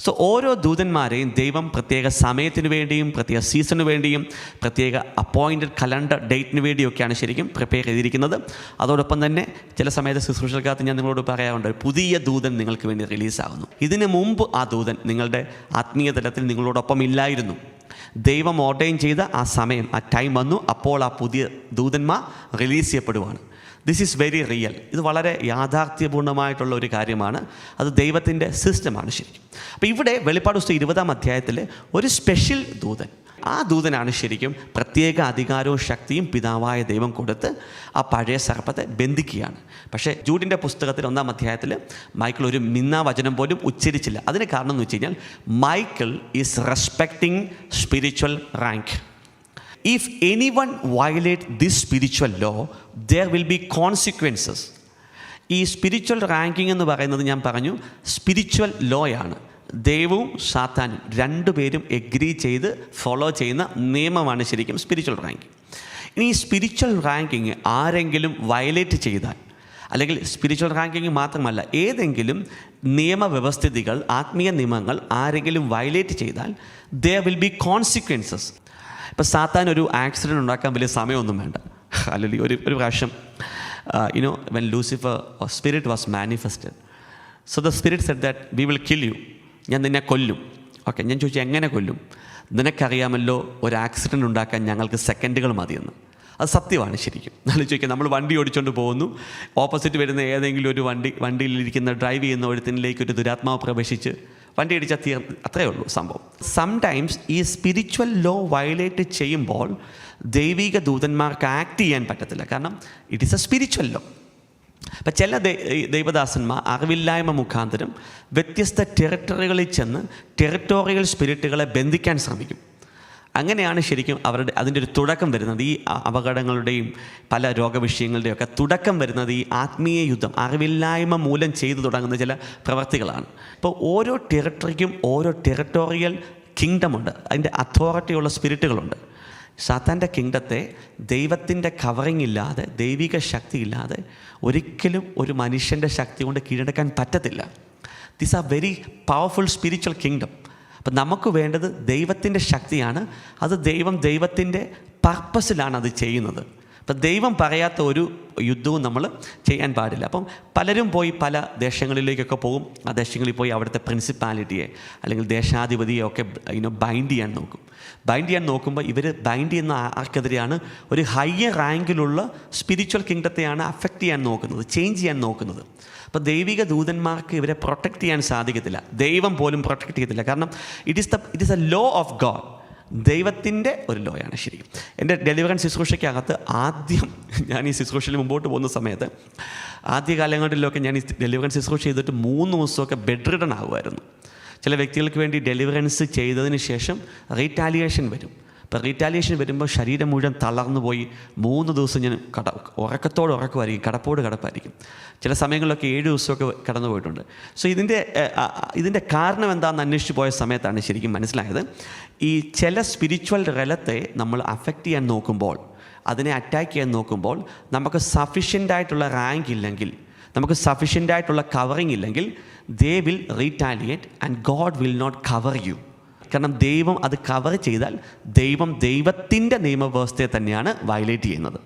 സോ ഓരോ ദൂതന്മാരെയും ദൈവം പ്രത്യേക സമയത്തിന് വേണ്ടിയും പ്രത്യേക സീസണിന് വേണ്ടിയും പ്രത്യേക അപ്പോയിൻറ്റഡ് കലണ്ടർ ഡേറ്റിന് വേണ്ടിയൊക്കെയാണ് ശരിക്കും പ്രിപ്പയർ ചെയ്തിരിക്കുന്നത്. അതോടൊപ്പം തന്നെ ചില സമയത്ത് ശുശ്രൂഷകൾക്ക് ഞാൻ നിങ്ങളോട് പറയാറുണ്ട്, പുതിയ ദൂതൻ നിങ്ങൾക്ക് വേണ്ടി റിലീസാകുന്നു. ഇതിനു മുമ്പ് ആ ദൂതൻ നിങ്ങളുടെ ആത്മീയ തലത്തിൽ നിങ്ങളോടൊപ്പം ഇല്ലായിരുന്നു. ദൈവം ഓർഡൈൻ ചെയ്ത ആ സമയം, ആ ടൈം വന്നു. അപ്പോൾ ആ പുതിയ ദൂതന്മാർ റിലീസ് ചെയ്യപ്പെടുവാണ്. This is very real. ഇത് വളരെ യാഥാർത്ഥ്യപൂർണ്ണമായിട്ടുള്ള ഒരു കാര്യമാണ്. അത് ദൈവത്തിൻ്റെ സിസ്റ്റമാണ് ശരിക്കും. അപ്പോൾ ഇവിടെ വെളിപ്പാട് പുസ്തകം 20-ാം അധ്യായത്തിൽ ഒരു സ്പെഷ്യൽ ദൂതൻ, ആ ദൂതനാണ് ശരിക്കും പ്രത്യേക അധികാരവും ശക്തിയും പിതാവായ ദൈവം കൊടുത്ത് ആ പഴയ സർപ്പത്തെ ബന്ധിക്കുകയാണ്. പക്ഷേ ജൂഡിൻ്റെ പുസ്തകത്തിൽ 1-ാം അധ്യായത്തിൽ മൈക്കിൾ ഒരു വചനം പോലും ഉച്ചരിച്ചില്ല. അതിന് കാരണം എന്ന് വെച്ച് കഴിഞ്ഞാൽ Michael is respecting spiritual rank. If anyone violate this spiritual law, there will be consequences. ഈ സ്പിരിച്വൽ റാങ്കിങ് എന്ന് പറയുന്നത് ഞാൻ പറഞ്ഞു സ്പിരിച്വൽ ലോയാണ്. ദൈവവും സാത്താനും രണ്ടുപേരും എഗ്രി ചെയ്ത് ഫോളോ ചെയ്യുന്ന നിയമമാണ് ശരിക്കും സ്പിരിച്വൽ റാങ്കിങ്. ഇനി ഈ സ്പിരിച്വൽ റാങ്കിങ് ആരെങ്കിലും വയലേറ്റ് ചെയ്താൽ, അല്ലെങ്കിൽ സ്പിരിച്വൽ റാങ്കിങ് മാത്രമല്ല ഏതെങ്കിലും നിയമവ്യവസ്ഥിതികൾ, ആത്മീയ നിയമങ്ങൾ ആരെങ്കിലും വയലേറ്റ് ചെയ്താൽ there will be consequences. ഇപ്പോൾ സാത്താൻ ഒരു ആക്സിഡൻറ്റ് ഉണ്ടാക്കാൻ വലിയ സമയമൊന്നും വേണ്ട. അല്ലെങ്കിൽ ഒരു പ്രാവശ്യം when Lucifer or spirit was manifested, so the spirit said that we will kill you. ഞാൻ നിന്നെ കൊല്ലും. ഓക്കെ, ഞാൻ ചോദിച്ചു എങ്ങനെ കൊല്ലും? നിനക്കറിയാമല്ലോ ഒരു ആക്സിഡൻറ്റ് ഉണ്ടാക്കാൻ ഞങ്ങൾക്ക് സെക്കൻഡുകൾ മതിയെന്ന്. അത് സത്യമാണ് ശരിക്കും. നമ്മൾ ചോദിക്കുക, നമ്മൾ വണ്ടി ഓടിച്ചുകൊണ്ട് പോകുന്നു, ഓപ്പോസിറ്റ് വരുന്ന ഏതെങ്കിലും ഒരു വണ്ടിയിലിരിക്കുന്ന ഡ്രൈവ് ചെയ്യുന്ന ഒരുത്തിനിലേക്ക് ഒരു ദുരാത്മാവ് പ്രവേശിച്ച് വണ്ടി അടിച്ചാൽ അത്രയേ ഉള്ളൂ സംഭവം. സംടൈംസ് ഈ സ്പിരിച്വൽ ലോ വയലേറ്റ് ചെയ്യുമ്പോൾ ദൈവിക ദൂതന്മാർക്ക് ആക്ട് ചെയ്യാൻ പറ്റത്തില്ല. കാരണം it is a spiritual law. അപ്പം ചില ദൈവദാസന്മാർ അറിവില്ലായ്മ മുഖാന്തരം വ്യത്യസ്ത ടെറിട്ടറികളിൽ ചെന്ന് ടെറിട്ടോറിയൽ സ്പിരിറ്റുകളെ ബന്ധിക്കാൻ ശ്രമിക്കും. അങ്ങനെയാണ് ശരിക്കും അതിൻ്റെ ഒരു തുടക്കം വരുന്നത്. ഈ അപകടങ്ങളുടെയും പല രോഗവിഷയങ്ങളുടെയൊക്കെ തുടക്കം വരുന്നത് ഈ ആത്മീയ യുദ്ധം, അറിവില്ലായ്മ മൂലം ചെയ്തു തുടങ്ങുന്ന ചില പ്രവൃത്തികളാണ്. ഇപ്പോൾ ഓരോ ടെറിട്ടറിക്കും ഓരോ ടെറിട്ടോറിയൽ കിങ്ഡമുണ്ട്, അതിൻ്റെ അതോറിറ്റിയുള്ള സ്പിരിറ്റുകളുണ്ട്. സാത്താൻ്റെ കിങ്ഡത്തെ ദൈവത്തിൻ്റെ കവറിങ് ഇല്ലാതെ, ദൈവിക ശക്തി ഇല്ലാതെ ഒരിക്കലും ഒരു മനുഷ്യൻ്റെ ശക്തി കൊണ്ട് കീഴടക്കാൻ പറ്റത്തില്ല. This are very powerful spiritual kingdom. അപ്പം നമുക്ക് വേണ്ടത് ദൈവത്തിൻ്റെ ശക്തിയാണ്. അത് ദൈവത്തിൻ്റെ പർപ്പസിലാണ് അത് ചെയ്യുന്നത്. അപ്പം ദൈവം പറയാത്ത ഒരു യുദ്ധവും നമ്മൾ ചെയ്യാൻ പാടില്ല. അപ്പം പലരും പോയി പല ദേശങ്ങളിലേക്കൊക്കെ പോകും. ആ ദേശങ്ങളിൽ പോയി അവിടുത്തെ പ്രിൻസിപ്പാലിറ്റിയെ അല്ലെങ്കിൽ ദേശാധിപതിയെ ഒക്കെ ബൈൻഡ് ചെയ്യാൻ നോക്കും. ബൈൻഡ് ചെയ്യാൻ നോക്കുമ്പോൾ ഇവർ ബൈൻഡ് ചെയ്യുന്ന ആർക്കെതിരെയാണ്? ഒരു ഹയർ റാങ്കിലുള്ള സ്പിരിച്വൽ കിങ്ഡത്തെയാണ് അഫക്റ്റ് ചെയ്യാൻ നോക്കുന്നത്, ചേഞ്ച് ചെയ്യാൻ നോക്കുന്നത്. അപ്പോൾ ദൈവിക ദൂതന്മാർക്ക് ഇവരെ പ്രൊട്ടക്റ്റ് ചെയ്യാൻ സാധിക്കത്തില്ല. ദൈവം പോലും പ്രൊട്ടക്റ്റ് ചെയ്യത്തില്ല. കാരണം it is A law of God. ദൈവത്തിൻ്റെ ഒരു ലോയാണ് ശരിക്കും. എൻ്റെ ഡെലിവറൻസ് ശുശ്രൂഷയ്ക്കകത്ത് ആദ്യം ഞാൻ ഈ ശുശ്രൂഷയിൽ മുമ്പോട്ട് പോകുന്ന സമയത്ത് ആദ്യകാലങ്ങളിലൊക്കെ ഞാൻ ഈ ഡെലിവറൻസ് ശുശ്രൂഷ ചെയ്തിട്ട് 3 ദിവസമൊക്കെ ബെഡ് റിഡൺ ആകുമായിരുന്നു. ചില വ്യക്തികൾക്ക് വേണ്ടി ഡെലിവറൻസ് ചെയ്തതിന് ശേഷം റീറ്റാലിയേഷൻ വരും. അപ്പോൾ റീറ്റാലിയേഷൻ വരുമ്പോൾ ശരീരം മുഴുവൻ തളർന്നു പോയി 3 ദിവസം ഞാൻ ഉറക്കമായിരിക്കും, കടപ്പായിരിക്കും. ചില സമയങ്ങളിലൊക്കെ 7 ദിവസമൊക്കെ കടന്നു പോയിട്ടുണ്ട്. സോ ഇതിൻ്റെ കാരണം എന്താണെന്ന് അന്വേഷിച്ച് പോയ സമയത്താണ് ശരിക്കും മനസ്സിലായത്, ഈ ചില സ്പിരിച്വൽ റലത്തെ നമ്മൾ അഫക്റ്റ് ചെയ്യാൻ നോക്കുമ്പോൾ, അതിനെ അറ്റാക്ക് ചെയ്യാൻ നോക്കുമ്പോൾ, നമുക്ക് സഫിഷ്യൻ്റായിട്ടുള്ള റാങ്ക് ഇല്ലെങ്കിൽ, നമുക്ക് സഫിഷ്യൻ്റായിട്ടുള്ള കവറിങ് ഇല്ലെങ്കിൽ, they will retaliate and God will not cover you. കാരണം ദൈവം അത് കവർ ചെയ്താൽ ദൈവത്തിൻ്റെ നിയമവ്യവസ്ഥയെ തന്നെയാണ് വയലേറ്റ് ചെയ്യുന്നത്.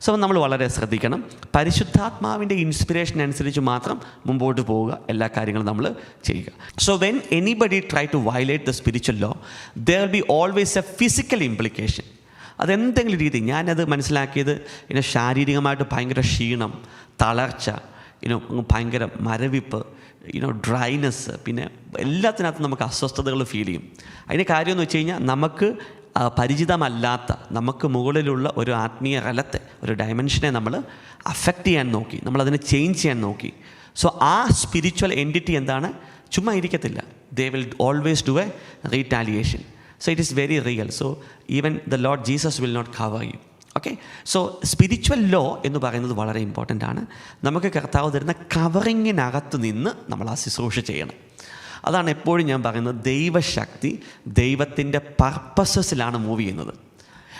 സോ നമ്മൾ വളരെ ശ്രദ്ധിക്കണം. പരിശുദ്ധാത്മാവിൻ്റെ ഇൻസ്പിറേഷൻ അനുസരിച്ച് മാത്രം മുമ്പോട്ട് പോവുക, എല്ലാ കാര്യങ്ങളും നമ്മൾ ചെയ്യുക. So when anybody try to violate the spiritual law, there will be always a physical implication. അതെന്തെങ്കിലും രീതി ഞാനത് മനസ്സിലാക്കിയത്, ശാരീരികമായിട്ട് ഭയങ്കര ക്ഷീണം, തളർച്ച, ഭയങ്കര മരവിപ്പ്, ഡ്രൈനെസ്, പിന്നെ എല്ലാത്തിനകത്തും നമുക്ക് അസ്വസ്ഥതകൾ ഫീൽ ചെയ്യും. അതിൻ്റെ കാര്യമെന്ന് വെച്ച് കഴിഞ്ഞാൽ, നമുക്ക് പരിചിതമല്ലാത്ത, നമുക്ക് മുകളിലുള്ള ഒരു ആത്മീയ റലത്തെ, ഒരു ഡയമെൻഷനെ നമ്മൾ അഫക്റ്റ് ചെയ്യാൻ നോക്കി, നമ്മളതിനെ ചേഞ്ച് ചെയ്യാൻ നോക്കി. സോ ആ സ്പിരിച്വൽ എൻറ്റിറ്റി എന്താണ്? ചുമ്മാ ഇരിക്കത്തില്ല. They will always do a retaliation. So it is very real. So even the lord Jesus will not cover you. Okay. So spiritual law എന്ന് പറയുന്നത് വളരെ ഇമ്പോർട്ടൻ്റ് ആണ്. നമുക്ക് കർത്താവ് തരുന്ന കവറിങ്ങിനകത്ത് നിന്ന് നമ്മൾ ആ ശുശ്രൂഷ ചെയ്യണം. അതാണ് എപ്പോഴും ഞാൻ പറയുന്നത്, ദൈവശക്തി ദൈവത്തിൻ്റെ പർപ്പസസിലാണ് മൂവ് ചെയ്യുന്നത്.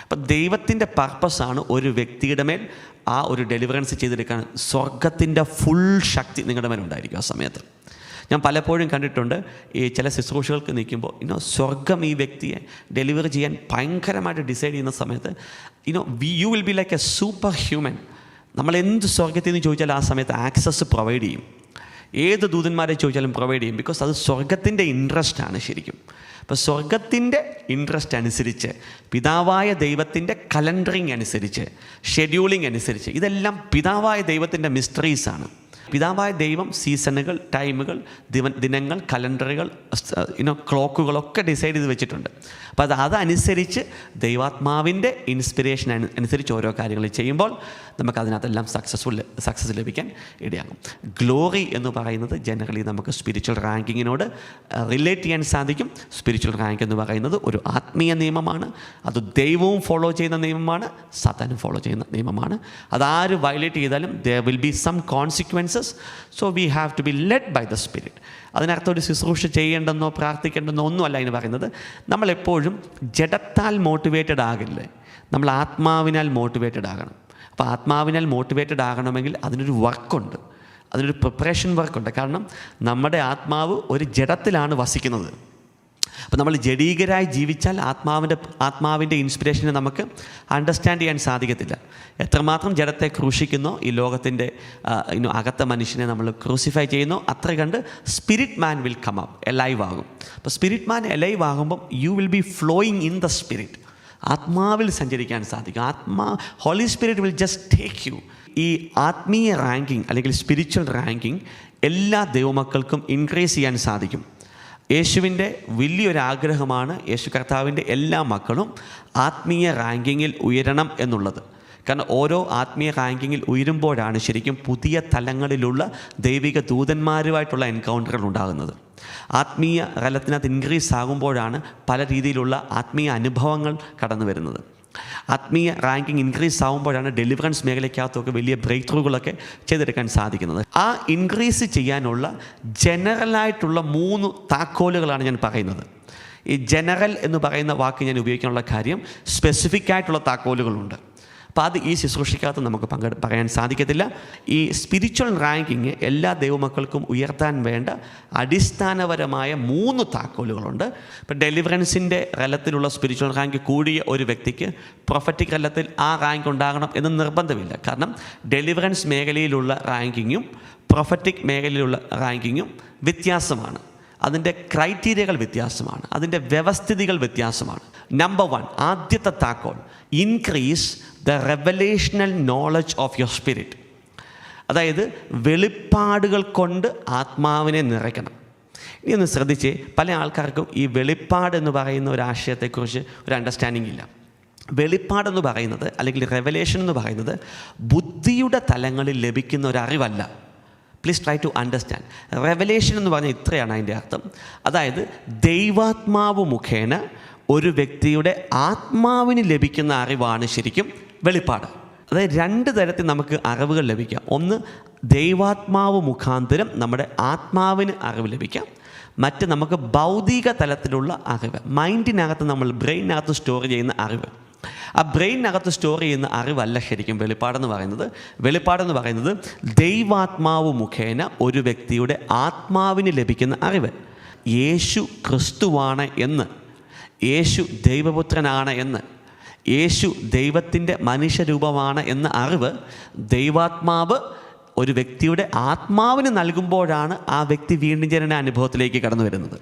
അപ്പം ദൈവത്തിൻ്റെ പർപ്പസാണ് ഒരു വ്യക്തിയുടെ മേൽ ആ ഒരു ഡെലിവറൻസ് ചെയ്തെടുക്കാൻ. സ്വർഗത്തിൻ്റെ ഫുൾ ശക്തി നിങ്ങളുടെ മേലുണ്ടായിരിക്കും ആ സമയത്ത്. ഞാൻ പലപ്പോഴും കണ്ടിട്ടുണ്ട്, ഈ ചില ശുശ്രൂഷകൾക്ക് നിൽക്കുമ്പോൾ സ്വർഗം ഈ വ്യക്തിയെ ഡെലിവറി ചെയ്യാൻ ഭയങ്കരമായിട്ട് ഡിസൈഡ് ചെയ്യുന്ന സമയത്ത് U will be like A super human. നമ്മൾ എന്ത് സ്വർഗത്തിൽ നിന്ന് ചോദിച്ചാൽ ആ സമയത്ത് ആക്സസ് പ്രൊവൈഡ് ചെയ്യും. ഏത് ദൂതന്മാരെ ചോദിച്ചാലും പ്രൊവൈഡ് ചെയ്യും. ബിക്കോസ് അത് സ്വർഗത്തിൻ്റെ ഇൻട്രസ്റ്റാണ് ശരിക്കും. അപ്പോൾ സ്വർഗത്തിൻ്റെ ഇൻട്രസ്റ്റ് അനുസരിച്ച്, പിതാവായ ദൈവത്തിൻ്റെ കലണ്ടറിങ് അനുസരിച്ച്, ഷെഡ്യൂളിംഗ് അനുസരിച്ച്, ഇതെല്ലാം പിതാവായ ദൈവത്തിൻ്റെ മിസ്റ്ററീസാണ്. പിതാവായ ദൈവം സീസണുകൾ, ടൈമുകൾ, ദിനങ്ങൾ, കലണ്ടറുകൾ, ക്ലോക്കുകളൊക്കെ ഡിസൈഡ് ചെയ്ത് വെച്ചിട്ടുണ്ട്. അപ്പോൾ അതനുസരിച്ച് ദൈവാത്മാവിൻ്റെ ഇൻസ്പിറേഷൻ അനുസരിച്ച് ഓരോ കാര്യങ്ങൾ ചെയ്യുമ്പോൾ നമുക്കതിനകത്തെല്ലാം സക്സസ് ലഭിക്കാൻ ഇടയാകും. ഗ്ലോറി എന്ന് പറയുന്നത് ജനറലി നമുക്ക് സ്പിരിച്വൽ റാങ്കിങ്ങിനോട് റിലേറ്റ് ചെയ്യാൻ സാധിക്കും. സ്പിരിച്വൽ റാങ്ക് എന്ന് പറയുന്നത് ഒരു ആത്മീയ നിയമമാണ്. അത് ദൈവവും ഫോളോ ചെയ്യുന്ന നിയമമാണ്, സാത്താനും ഫോളോ ചെയ്യുന്ന നിയമമാണ്. അതാര് വയലേറ്റ് ചെയ്താലും there will be some consequences. So we have to be led by the Spirit. അതിനർത്ഥം ഒരു ശുശ്രൂഷ ചെയ്യേണ്ടെന്നോ പ്രാർത്ഥിക്കേണ്ടെന്നോ ഒന്നുമല്ല അതിന് പറയുന്നത്. നമ്മളെപ്പോഴും ജഡത്താൽ മോട്ടിവേറ്റഡ് ആകില്ലേ, നമ്മൾ ആത്മാവിനാൽ മോട്ടിവേറ്റഡ് ആകണം. അപ്പോൾ ആത്മാവിനാൽ മോട്ടിവേറ്റഡ് ആകണമെങ്കിൽ അതിനൊരു വർക്കുണ്ട്, അതിനൊരു പ്രിപ്പറേഷൻ വർക്കുണ്ട്. കാരണം നമ്മുടെ ആത്മാവ് ഒരു ജഡത്തിലാണ് വസിക്കുന്നത്. അപ്പോൾ നമ്മൾ ജഡീകരായി ജീവിച്ചാൽ ആത്മാവിൻ്റെ ഇൻസ്പിറേഷനെ നമുക്ക് അണ്ടർസ്റ്റാൻഡ് ചെയ്യാൻ സാധിക്കത്തില്ല. എത്രമാത്രം ജഡത്തെ ക്രൂശിക്കുന്നോ, ഈ ലോകത്തിൻ്റെ അകത്ത മനുഷ്യനെ നമ്മൾ ക്രൂസിഫൈ ചെയ്യുന്നോ, അത്ര കണ്ട് spirit man will come up, alive ആകും. അപ്പോൾ സ്പിരിറ്റ് മാൻ എലൈവ് ആകുമ്പം you will be flowing in the spirit. ആത്മാവിൽ സഞ്ചരിക്കാൻ സാധിക്കും. Holy spirit will just take you. ഈ ആത്മീയ റാങ്കിങ് അല്ലെങ്കിൽ സ്പിരിച്വൽ റാങ്കിങ് എല്ലാ ദൈവമക്കൾക്കും ഇൻക്രീസ് ചെയ്യാൻ സാധിക്കും. യേശുവിൻ്റെ വലിയൊരാഗ്രഹമാണ് യേശു കർത്താവിൻ്റെ എല്ലാ മക്കളും ആത്മീയ റാങ്കിങ്ങിൽ ഉയരണം എന്നുള്ളത്. കാരണം ഓരോ ആത്മീയ റാങ്കിങ്ങിൽ ഉയരുമ്പോഴാണ് ശരിക്കും പുതിയ തലങ്ങളിലുള്ള ദൈവിക ദൂതന്മാരുമായിട്ടുള്ള എൻകൗണ്ടറുകൾ ഉണ്ടാകുന്നത്. ആത്മീയ തലത്തിനകത്ത് ഇൻക്രീസ് ആകുമ്പോഴാണ് പല രീതിയിലുള്ള ആത്മീയ അനുഭവങ്ങൾ കടന്നു വരുന്നത്. ആത്മീയ റാങ്കിങ് ഇൻക്രീസ് ആകുമ്പോഴാണ് ഡെലിവറൻസ് മേഖലയ്ക്കകത്തൊക്കെ വലിയ ബ്രേക്ക് ത്രൂകളൊക്കെ ചെയ്തെടുക്കാൻ സാധിക്കുന്നത്. ആ ഇൻക്രീസ് ചെയ്യാനുള്ള ജനറലായിട്ടുള്ള 3 താക്കോലുകളാണ് ഞാൻ പറയുന്നത്. ഈ ജനറൽ എന്ന് പറയുന്ന വാക്ക് ഞാൻ ഉപയോഗിക്കാനുള്ള കാര്യം, സ്പെസിഫിക് ആയിട്ടുള്ള താക്കോലുകളുണ്ട്. അപ്പോൾ അത് ഈ ശുശ്രൂഷയ്ക്കകത്ത് നമുക്ക് പറയാൻ സാധിക്കത്തില്ല. ഈ സ്പിരിച്വൽ റാങ്കിങ് എല്ലാ ദൈവമക്കൾക്കും ഉയർത്താൻ വേണ്ട അടിസ്ഥാനപരമായ 3 താക്കോലുകളുണ്ട്. ഇപ്പോൾ ഡെലിവറൻസിൻ്റെ തലത്തിലുള്ള സ്പിരിച്വൽ റാങ്ക് കൂടിയ ഒരു വ്യക്തിക്ക് പ്രൊഫറ്റിക് തലത്തിൽ ആ റാങ്ക് ഉണ്ടാകണം എന്ന് നിർബന്ധമില്ല. കാരണം ഡെലിവറൻസ് മേഖലയിലുള്ള റാങ്കിങ്ങും പ്രൊഫറ്റിക് മേഖലയിലുള്ള റാങ്കിങ്ങും വ്യത്യാസമാണ്. അതിൻ്റെ ക്രൈറ്റീരിയകൾ വ്യത്യാസമാണ്, അതിൻ്റെ വ്യവസ്ഥിതികൾ വ്യത്യാസമാണ്. നമ്പർ 1, ആദ്യത്തെ താക്കോൽ, increase the revelational knowledge of your spirit. അതായത് വെളിപ്പാടുകൾ കൊണ്ട് ആത്മാവിനെ നിറയ്ക്കണം. ഇനി ഒന്ന് ശ്രദ്ധിച്ച്, പല ആൾക്കാർക്കും ഈ വെളിപ്പാട് എന്ന് പറയുന്ന ഒരു ആശയത്തെക്കുറിച്ച് ഒരു അണ്ടർസ്റ്റാൻഡിങ് ഇല്ല. വെളിപ്പാടെന്ന് പറയുന്നത്, അല്ലെങ്കിൽ റെവലേഷൻ എന്ന് പറയുന്നത് ബുദ്ധിയുടെ തലങ്ങളിൽ ലഭിക്കുന്ന ഒരു അറിവല്ല. Please try to understand. Revelation എന്ന് പറഞ്ഞാൽ ഇത്രയാണ് അതിൻ്റെ അർത്ഥം. അതായത് ദൈവാത്മാവ് മുഖേന ഒരു വ്യക്തിയുടെ ആത്മാവിന് ലഭിക്കുന്ന അറിവാണ് ശരിക്കും വെളിപ്പാട്. അതായത് 2 തരത്തിൽ നമുക്ക് അറിവുകൾ ലഭിക്കാം. ഒന്ന്, ദൈവാത്മാവ് മുഖാന്തരം നമ്മുടെ ആത്മാവിന് അറിവ് ലഭിക്കാം. മറ്റ് നമുക്ക് ഭൗതിക തലത്തിലുള്ള അറിവ്, മൈൻഡിനകത്ത് നമ്മൾ ബ്രെയിനകത്ത് സ്റ്റോർ ചെയ്യുന്ന അറിവ്. ആ ബ്രെയിനകത്ത് സ്റ്റോർ ചെയ്യുന്ന അറിവല്ല ശരിക്കും വെളിപ്പാടെന്ന് പറയുന്നത്. വെളിപ്പാടെന്ന് പറയുന്നത് ദൈവാത്മാവ് മുഖേന ഒരു വ്യക്തിയുടെ ആത്മാവിന് ലഭിക്കുന്ന അറിവ്. യേശു ക്രിസ്തുവാണ് എന്ന്, യേശു ദൈവപുത്രനാണ് എന്ന്, യേശു ദൈവത്തിൻ്റെ മനുഷ്യരൂപമാണ് എന്ന അറിവ് ദൈവാത്മാവ് ഒരു വ്യക്തിയുടെ ആത്മാവിന് നൽകുമ്പോഴാണ് ആ വ്യക്തി വീണ്ടും ജനന അനുഭവത്തിലേക്ക് കടന്നു വരുന്നത്.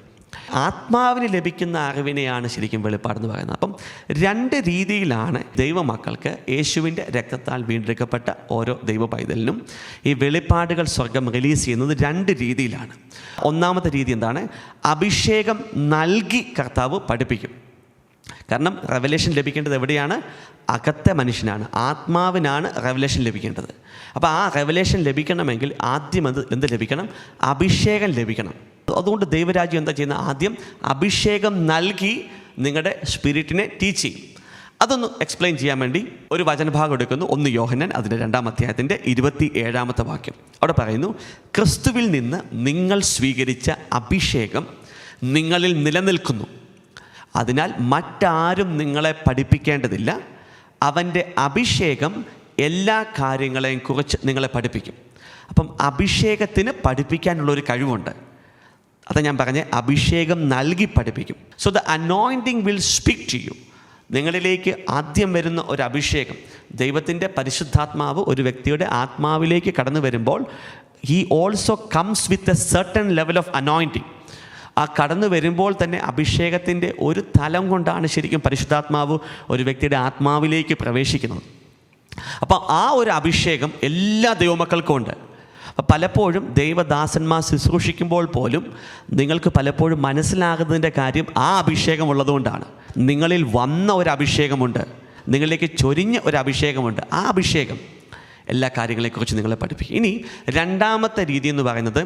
ആത്മാവിന് ലഭിക്കുന്ന അറിവിനെയാണ് ശരിക്കും വെളിപ്പാടെന്ന് പറയുന്നത്. അപ്പം 2 രീതിയിലാണ് ദൈവമക്കൾക്ക് യേശുവിൻ്റെ രക്തത്താൽ വീണ്ടെടുക്കപ്പെട്ട ഓരോ ദൈവ പൈതലിനും ഈ വെളിപ്പാടുകൾ സ്വർഗം റിലീസ് ചെയ്യുന്നത് 2 രീതിയിലാണ്. ഒന്നാമത്തെ രീതി എന്താണ്? അഭിഷേകം നൽകി കർത്താവ് പഠിപ്പിക്കും. കാരണം റെവലേഷൻ ലഭിക്കേണ്ടത് എവിടെയാണ്? അകത്തെ മനുഷ്യനാണ്, ആത്മാവിനാണ് റെവലേഷൻ ലഭിക്കേണ്ടത്. അപ്പോൾ ആ റെവലേഷൻ ലഭിക്കണമെങ്കിൽ ആദ്യം എന്ത് ലഭിക്കണം? അഭിഷേകം ലഭിക്കണം. അതുകൊണ്ട് ദൈവരാജ്യം എന്താ ചെയ്യുന്നത്? ആദ്യം അഭിഷേകം നൽകി നിങ്ങളുടെ സ്പിരിറ്റിനെ ടീച്ച് ചെയ്യും. അതൊന്ന് എക്സ്പ്ലെയിൻ ചെയ്യാൻ വേണ്ടി ഒരു വചനഭാഗം എടുക്കുന്നു. 1 യോഹന്നാൻ അതിൻ്റെ 2-ാം അധ്യായത്തിൻ്റെ 27-ാമത്തെ വാക്യം. അവിടെ പറയുന്നു, ക്രിസ്തുവിൽ നിന്ന് നിങ്ങൾ സ്വീകരിച്ച അഭിഷേകം നിങ്ങളിൽ നിലനിൽക്കുന്നു. അതിനാൽ മറ്റാരും നിങ്ങളെ പഠിപ്പിക്കേണ്ടതില്ല. അവൻ്റെ അഭിഷേകം എല്ലാ കാര്യങ്ങളെയും കുറിച്ച് നിങ്ങളെ പഠിപ്പിക്കും. അപ്പം അഭിഷേകത്തിന് പഠിപ്പിക്കാനുള്ളൊരു കഴിവുണ്ട്. അതാ ഞാൻ പറഞ്ഞ അഭിഷേകം നൽകി പഠിപ്പിക്കും. So the anointing will speak to you. നിങ്ങളിലേക്ക് ആദ്യം വരുന്ന ഒരു അഭിഷേകം, ദൈവത്തിൻ്റെ പരിശുദ്ധാത്മാവ് ഒരു വ്യക്തിയുടെ ആത്മാവിലേക്ക് കടന്നു വരുമ്പോൾ he also comes with a certain level of anointing. ആ കടന്നു വരുമ്പോൾ തന്നെ അഭിഷേകത്തിൻ്റെ ഒരു തലം കൊണ്ടാണ് ശരിക്കും പരിശുദ്ധാത്മാവ് ഒരു വ്യക്തിയുടെ ആത്മാവിലേക്ക് പ്രവേശിക്കുന്നത്. അപ്പോൾ ആ ഒരു അഭിഷേകം എല്ലാ ദൈവമക്കൾക്കും ഉണ്ട്. പലപ്പോഴും ദൈവദാസന്മാർ ശുശ്രൂഷിക്കുമ്പോൾ പോലും നിങ്ങൾക്ക് പലപ്പോഴും മനസ്സിലാകുന്നതിൻ്റെ കാര്യം ആ അഭിഷേകം ഉള്ളതുകൊണ്ടാണ്. നിങ്ങളിൽ വന്ന ഒരു അഭിഷേകമുണ്ട്, നിങ്ങളിലേക്ക് ചൊരിഞ്ഞ ഒരു അഭിഷേകമുണ്ട്. ആ അഭിഷേകം എല്ലാ കാര്യങ്ങളെക്കുറിച്ച് നിങ്ങളെ പഠിപ്പിക്കും. ഇനി 2-ാമത്തെ രീതി എന്ന് പറയുന്നത്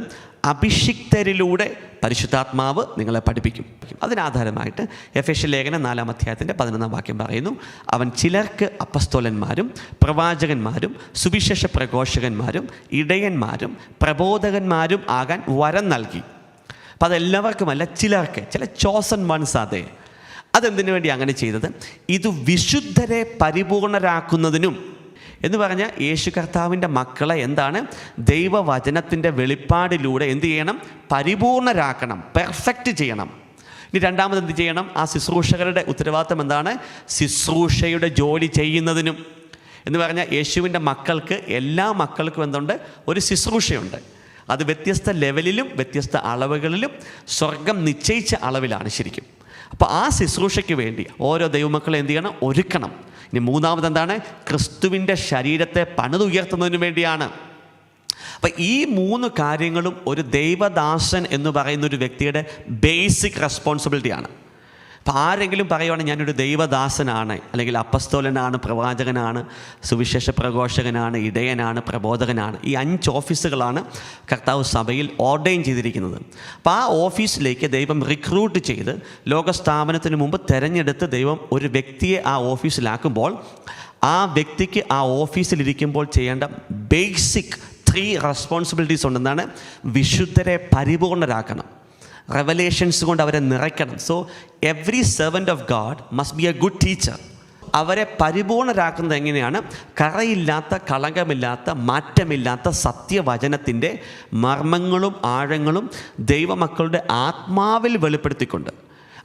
അഭിഷിക്തരിലൂടെ പരിശുദ്ധാത്മാവ് നിങ്ങളെ പഠിപ്പിക്കും. അതിനാധാരമായിട്ട് എഫേസ്യ ലേഖനം 4-ാം അധ്യായത്തിൻ്റെ 11-ാം വാക്യം പറയുന്നു, അവൻ ചിലർക്ക് അപ്പസ്തോലന്മാരും പ്രവാചകന്മാരും സുവിശേഷ പ്രഘോഷകന്മാരും ഇടയന്മാരും പ്രബോധകന്മാരും ആകാൻ വരം നൽകി. അപ്പം അതെല്ലാവർക്കുമല്ല, ചിലർക്ക്, ചില ചോസൺ വൺസ്. അതെ, അതെന്തിനു വേണ്ടി അങ്ങനെ ചെയ്തത്? ഇത് വിശുദ്ധരെ പരിപൂർണരാക്കുന്നതിനും എന്ന് പറഞ്ഞാൽ യേശു കർത്താവിൻ്റെ മക്കളെ എന്താണ്? ദൈവവചനത്തിൻ്റെ വെളിപ്പാടിലൂടെ എന്ത് ചെയ്യണം? പരിപൂർണരാക്കണം, പെർഫെക്റ്റ് ചെയ്യണം. ഇനി 2-ാമത് എന്ത് ചെയ്യണം? ആ ശുശ്രൂഷകരുടെ ഉത്തരവാദിത്തം എന്താണ്? ശുശ്രൂഷയുടെ ജോലി ചെയ്യുന്നതിനും. എന്ന് പറഞ്ഞാൽ യേശുവിൻ്റെ മക്കൾക്ക്, എല്ലാ മക്കൾക്കും എന്തുണ്ട്? ഒരു ശുശ്രൂഷയുണ്ട്. അത് വ്യത്യസ്ത ലെവലിലും വ്യത്യസ്ത അളവുകളിലും സ്വർഗം നിശ്ചയിച്ച അളവിലാണ് ശരിക്കും. അപ്പോൾ ആ ശുശ്രൂഷയ്ക്ക് വേണ്ടി ഓരോ ദൈവമക്കളെ എന്ത് ചെയ്യണം? ഒരുക്കണം. ഇനി 3-ാമത് എന്താണ്? ക്രിസ്തുവിൻ്റെ ശരീരത്തെ പണിതുയർത്തുന്നതിന് വേണ്ടിയാണ്. അപ്പം ഈ 3 കാര്യങ്ങളും ഒരു ദൈവദാസൻ എന്ന് പറയുന്ന ഒരു വ്യക്തിയുടെ ബേസിക് റെസ്പോൺസിബിലിറ്റിയാണ്. അപ്പോൾ ആരെങ്കിലും പറയുവാണെങ്കിൽ ഞാനൊരു ദൈവദാസനാണ്, അല്ലെങ്കിൽ അപ്പസ്തോലനാണ്, പ്രവാചകനാണ്, സുവിശേഷ പ്രഘോഷകനാണ്, ഇടയനാണ്, പ്രബോധകനാണ്, ഈ 5 ഓഫീസുകളാണ് കർത്താവ് സഭയിൽ ഓർഡൈൻ ചെയ്തിരിക്കുന്നത്. അപ്പോൾ ആ ഓഫീസിലേക്ക് ദൈവം റിക്രൂട്ട് ചെയ്ത് ലോകസ്ഥാപനത്തിന് മുമ്പ് തിരഞ്ഞെടുത്ത് ദൈവം ഒരു വ്യക്തിയെ ആ ഓഫീസിലാക്കുമ്പോൾ ആ വ്യക്തിക്ക് ആ ഓഫീസിലിരിക്കുമ്പോൾ ചെയ്യേണ്ട ബേസിക് 3 റെസ്പോൺസിബിലിറ്റീസ് ഉണ്ടെന്നാണ്. വിശുദ്ധരെ പരിപൂർണരാക്കണം, റെവലേഷൻസ് കൊണ്ട് അവരെ നിറയ്ക്കണം. So every servant of God must be a good teacher. അവരെ പരിപൂർണരാക്കുന്നത് എങ്ങനെയാണ്? കറയില്ലാത്ത, കളങ്കമില്ലാത്ത, മാറ്റമില്ലാത്ത സത്യവചനത്തിൻ്റെ മർമ്മങ്ങളും ആഴങ്ങളും ദൈവമക്കളുടെ ആത്മാവിൽ വെളിപ്പെടുത്തിക്കൊണ്ട്,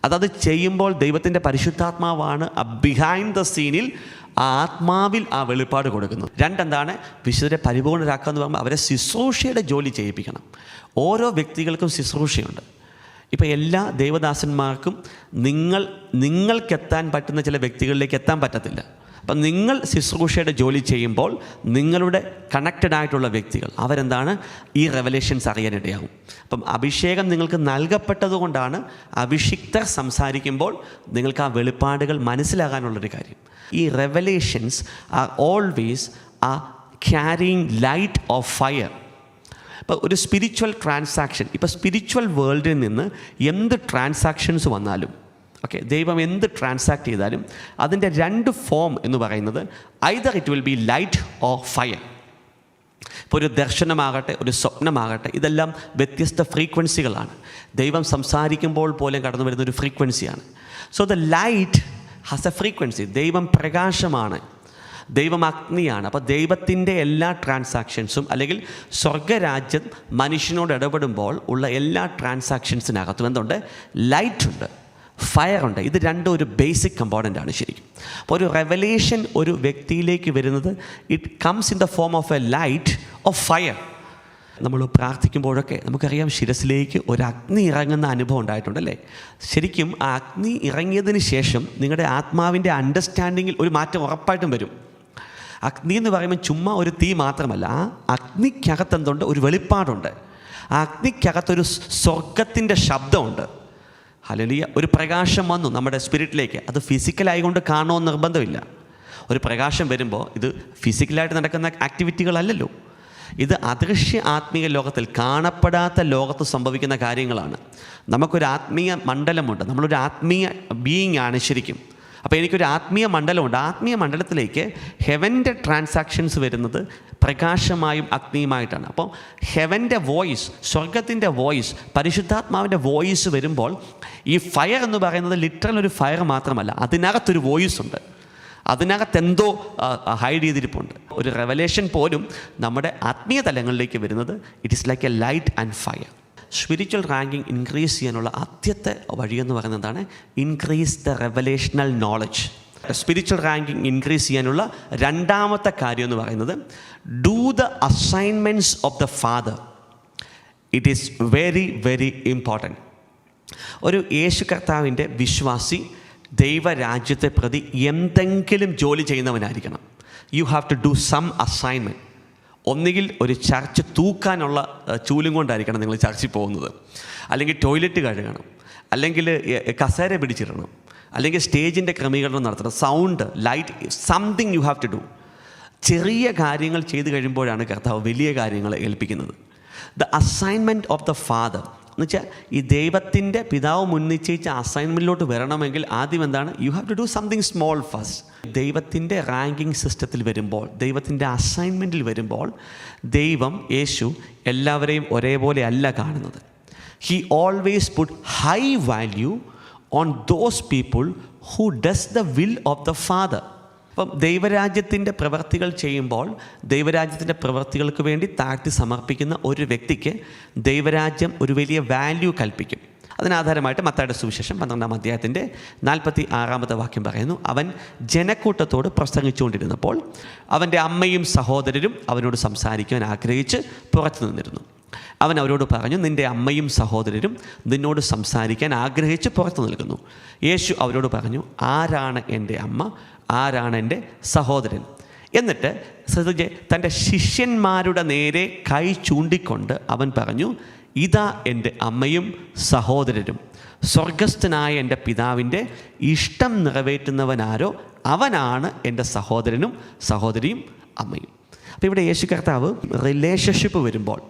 അതത് ചെയ്യുമ്പോൾ ദൈവത്തിൻ്റെ പരിശുദ്ധാത്മാവാണ് ബിഹൈൻഡ് ദ സീനിൽ ആ ആത്മാവിൽ ആ വെളിപ്പാട് കൊടുക്കുന്നു. രണ്ടെന്താണ്? വിശുദ്ധരെ പരിപൂർണരാക്കുക എന്ന് പറയുമ്പോൾ അവരെ ശുശ്രൂഷയുടെ ജോലി ചെയ്യിപ്പിക്കണം. ഓരോ വ്യക്തികൾക്കും ശുശ്രൂഷയുണ്ട്. ഇപ്പോൾ എല്ലാ ദൈവദാസന്മാർക്കും നിങ്ങൾക്കെത്താൻ പറ്റുന്ന ചില വ്യക്തികളിലേക്ക് എത്താൻ പറ്റത്തില്ല. അപ്പം നിങ്ങൾ ശുശ്രൂഷയുടെ ജോലി ചെയ്യുമ്പോൾ നിങ്ങളുടെ കണക്റ്റഡ് ആയിട്ടുള്ള വ്യക്തികൾ അവരെന്താണ്? ഈ റെവലേഷൻസ് അറിയാനിടയാകും. അപ്പം അഭിഷേകം നിങ്ങൾക്ക് നൽകപ്പെട്ടതുകൊണ്ടാണ് അഭിഷിക്തർ സംസാരിക്കുമ്പോൾ നിങ്ങൾക്ക് ആ വെളിപ്പാടുകൾ മനസ്സിലാകാനുള്ളൊരു കാര്യം. ഈ revelations are always carrying light of fire. ഇപ്പോൾ ഒരു സ്പിരിച്വൽ ട്രാൻസാക്ഷൻ, ഇപ്പോൾ സ്പിരിച്വൽ വേൾഡിൽ നിന്ന് എന്ത് ട്രാൻസാക്ഷൻസ് വന്നാലും, ഓക്കെ, ദൈവം എന്ത് ട്രാൻസാക്ട് ചെയ്താലും അതിൻ്റെ രണ്ട് ഫോം എന്ന് പറയുന്നത് either it will B light or fire. ഇപ്പോൾ ഒരു ദർശനമാകട്ടെ, ഒരു സ്വപ്നമാകട്ടെ, ഇതെല്ലാം വ്യത്യസ്ത ഫ്രീക്വൻസികളാണ്. ദൈവം സംസാരിക്കുമ്പോൾ പോലും കടന്നു വരുന്ന ഒരു ഫ്രീക്വൻസിയാണ്. So the light has a frequency. ദൈവം പ്രകാശമാണ്, ദൈവം അഗ്നിയാണ്. അപ്പോൾ ദൈവത്തിൻ്റെ എല്ലാ ട്രാൻസാക്ഷൻസും, അല്ലെങ്കിൽ സ്വർഗരാജ്യം മനുഷ്യനോട് ഇടപെടുമ്പോൾ ഉള്ള എല്ലാ ട്രാൻസാക്ഷൻസിനകത്തും എന്തുണ്ട്? ലൈറ്റുണ്ട്, ഫയറുണ്ട്. ഇത് രണ്ടും ഒരു ബേസിക് കമ്പോണൻ്റ് ആണ് ശരിക്കും. അപ്പോൾ ഒരു റെവലേഷൻ ഒരു വ്യക്തിയിലേക്ക് വരുന്നത് it comes in the form of A light of fire. നമ്മൾ പ്രാർത്ഥിക്കുമ്പോഴൊക്കെ നമുക്കറിയാം ശിരസിലേക്ക് ഒരു അഗ്നി ഇറങ്ങുന്ന അനുഭവം ഉണ്ടായിട്ടുണ്ടല്ലേ? ശരിക്കും ആ അഗ്നി ഇറങ്ങിയതിന് ശേഷം നിങ്ങളുടെ ആത്മാവിൻ്റെ അണ്ടർസ്റ്റാൻഡിങ്ങിൽ ഒരു മാറ്റം ഉറപ്പായിട്ടും വരും. അഗ്നി എന്ന് പറയുമ്പോൾ ചുമ്മാ ഒരു തീ മാത്രമല്ല, ആ അഗ്നിക്കകത്ത് എന്തുണ്ട്? ഒരു വെളിപ്പാടുണ്ട്. ആ അഗ്നിക്കകത്തൊരു സ്വർഗത്തിൻ്റെ ശബ്ദമുണ്ട്. ഹല്ലേലൂയ. ഒരു പ്രകാശം വന്നു നമ്മുടെ സ്പിരിറ്റിലേക്ക്. അത് ഫിസിക്കലായിക്കൊണ്ട് കാണണമെന്ന് നിർബന്ധമില്ല. ഒരു പ്രകാശം വരുമ്പോൾ ഇത് ഫിസിക്കലായിട്ട് നടക്കുന്ന ആക്ടിവിറ്റികളല്ലല്ലോ, ഇത് അദൃശ്യ ആത്മീയ ലോകത്തിൽ, കാണപ്പെടാത്ത ലോകത്ത് സംഭവിക്കുന്ന കാര്യങ്ങളാണ്. നമുക്കൊരു ആത്മീയ മണ്ഡലമുണ്ട്, നമ്മളൊരു ആത്മീയ ബീയിങ് ആണ് ശരിക്കും. അപ്പോൾ എനിക്കൊരു ആത്മീയ മണ്ഡലമുണ്ട്. ആത്മീയ മണ്ഡലത്തിലേക്ക് ഹെവൻ്റെ ട്രാൻസാക്ഷൻസ് വരുന്നത് പ്രകാശമായും അഗ്നിയുമായിട്ടാണ്. അപ്പോൾ ഹെവൻ്റെ വോയിസ്, സ്വർഗത്തിൻ്റെ വോയിസ്, പരിശുദ്ധാത്മാവിൻ്റെ വോയിസ് വരുമ്പോൾ ഈ ഫയർ എന്ന് പറയുന്നത് ലിറ്ററൽ ഒരു ഫയർ മാത്രമല്ല, അതിനകത്തൊരു വോയിസ് ഉണ്ട്, അതിനകത്ത് എന്തോ ഹൈഡ് ചെയ്തിരിപ്പുണ്ട്. ഒരു റെവലേഷൻ പോലും നമ്മുടെ ആത്മീയ തലങ്ങളിലേക്ക് വരുന്നത് it is like a light and fire. Spiritual ranking increase ചെയ്യാനുള്ള ആദ്യത്തെ വഴിയെന്ന് പറയുന്നത് എന്താണ്? Increase the revelational knowledge. Spiritual ranking increase ചെയ്യാനുള്ള രണ്ടാമത്തെ കാര്യം എന്ന് പറയുന്നത് do the assignments of the father. It is very very important. ഒരു യേശു കർത്താവിൻ്റെ വിശ്വാസി ദൈവരാജ്യത്തെ പ്രതി എന്തെങ്കിലും ജോലി ചെയ്യുന്നവനായിരിക്കണം. You have to do some assignment. ഒന്നുകിൽ ഒരു ചർച്ച് തൂക്കാനുള്ള ചൂലും കൊണ്ടായിരിക്കണം നിങ്ങൾ ചർച്ചിൽ പോകുന്നത്, അല്ലെങ്കിൽ ടോയ്ലറ്റ് കഴുകണം, അല്ലെങ്കിൽ കസേര പിടിച്ചിടണം, അല്ലെങ്കിൽ സ്റ്റേജിൻ്റെ ക്രമീകരണം നടത്തണം, sound, light, something you have to do. ചെറിയ കാര്യങ്ങൾ ചെയ്ത് കഴിയുമ്പോഴാണ് കർത്താവ് വലിയ കാര്യങ്ങൾ ഏൽപ്പിക്കുന്നത്. The assignment of the father എന്ന് വെച്ചാൽ ഈ ദൈവത്തിൻ്റെ പിതാവ് മുൻനിശ്ചയിച്ച അസൈൻമെൻറ്റിലോട്ട് വരണമെങ്കിൽ ആദ്യം എന്താണ്? You have to do something small first. ദൈവത്തിൻ്റെ റാങ്കിങ് സിസ്റ്റത്തിൽ വരുമ്പോൾ, ദൈവത്തിൻ്റെ അസൈൻമെൻറ്റിൽ വരുമ്പോൾ ദൈവം, യേശു എല്ലാവരെയും ഒരേപോലെ അല്ല കാണുന്നത്. He always put high value on those people who does the will of the father. അപ്പം ദൈവരാജ്യത്തിൻ്റെ പ്രവർത്തികൾ ചെയ്യുമ്പോൾ ദൈവരാജ്യത്തിൻ്റെ പ്രവർത്തികൾക്ക് വേണ്ടി താഴ്ത്തി സമർപ്പിക്കുന്ന ഒരു വ്യക്തിക്ക് ദൈവരാജ്യം ഒരു വലിയ വാല്യൂ കൽപ്പിക്കും. അതിനാധാരമായിട്ട് മത്തായിയുടെ സുവിശേഷം 12-ാം അധ്യായത്തിൻ്റെ 46-ാമത്തെ വാക്യം പറയുന്നു, അവൻ ജനക്കൂട്ടത്തോട് പ്രസംഗിച്ചുകൊണ്ടിരുന്നപ്പോൾ അവൻ്റെ അമ്മയും സഹോദരരും അവനോട് സംസാരിക്കുവാൻ ആഗ്രഹിച്ച് പുറത്തു നിന്നിരുന്നു. അവൻ അവരോട് പറഞ്ഞു, നിൻ്റെ അമ്മയും സഹോദരരും നിന്നോട് സംസാരിക്കാൻ ആഗ്രഹിച്ച് പുറത്തു നിൽക്കുന്നു. യേശു അവരോട് പറഞ്ഞു, ആരാണ് എൻ്റെ അമ്മ, ആരാണ് എൻ്റെ സഹോദരൻ? എന്നിട്ട് ശ്രദ്ധിച്ച് തൻ്റെ ശിഷ്യന്മാരുടെ നേരെ കൈ ചൂണ്ടിക്കൊണ്ട് അവൻ പറഞ്ഞു, ഇതാ എൻ്റെ അമ്മയും സഹോദരരും. സ്വർഗസ്ഥനായ എൻ്റെ പിതാവിൻ്റെ ഇഷ്ടം നിറവേറ്റുന്നവനാരോ അവനാണ് എൻ്റെ സഹോദരനും സഹോദരിയും അമ്മയും. അപ്പോൾ ഇവിടെ യേശു കർത്താവ് റിലേഷൻഷിപ്പ് വരുമ്പോൾ,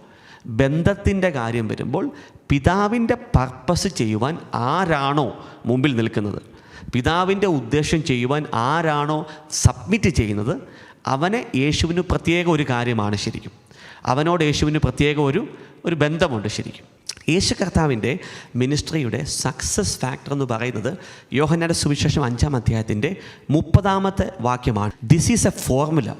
ബന്ധത്തിൻ്റെ കാര്യം വരുമ്പോൾ, പിതാവിൻ്റെ പർപ്പസ് ചെയ്യുവാൻ ആരാണോ മുമ്പിൽ നിൽക്കുന്നത്, പിതാവിൻ്റെ ഉദ്ദേശം ചെയ്യുവാൻ ആരാണോ സബ്മിറ്റ് ചെയ്യുന്നത്, അവനെ യേശുവിന് പ്രത്യേക ഒരു കാര്യമാണ് ശരിക്കും. അവനോട് യേശുവിന് പ്രത്യേക ഒരു ബന്ധമുണ്ട് ശരിക്കും. യേശു കർത്താവിൻ്റെ മിനിസ്ട്രിയുടെ സക്സസ് ഫാക്ടർ എന്ന് പറയുന്നത് യോഹന്നാന്റെ സുവിശേഷം 5-ാം അധ്യായത്തിൻ്റെ 30-ാമത്തെ വാക്യമാണ്. This is A formula.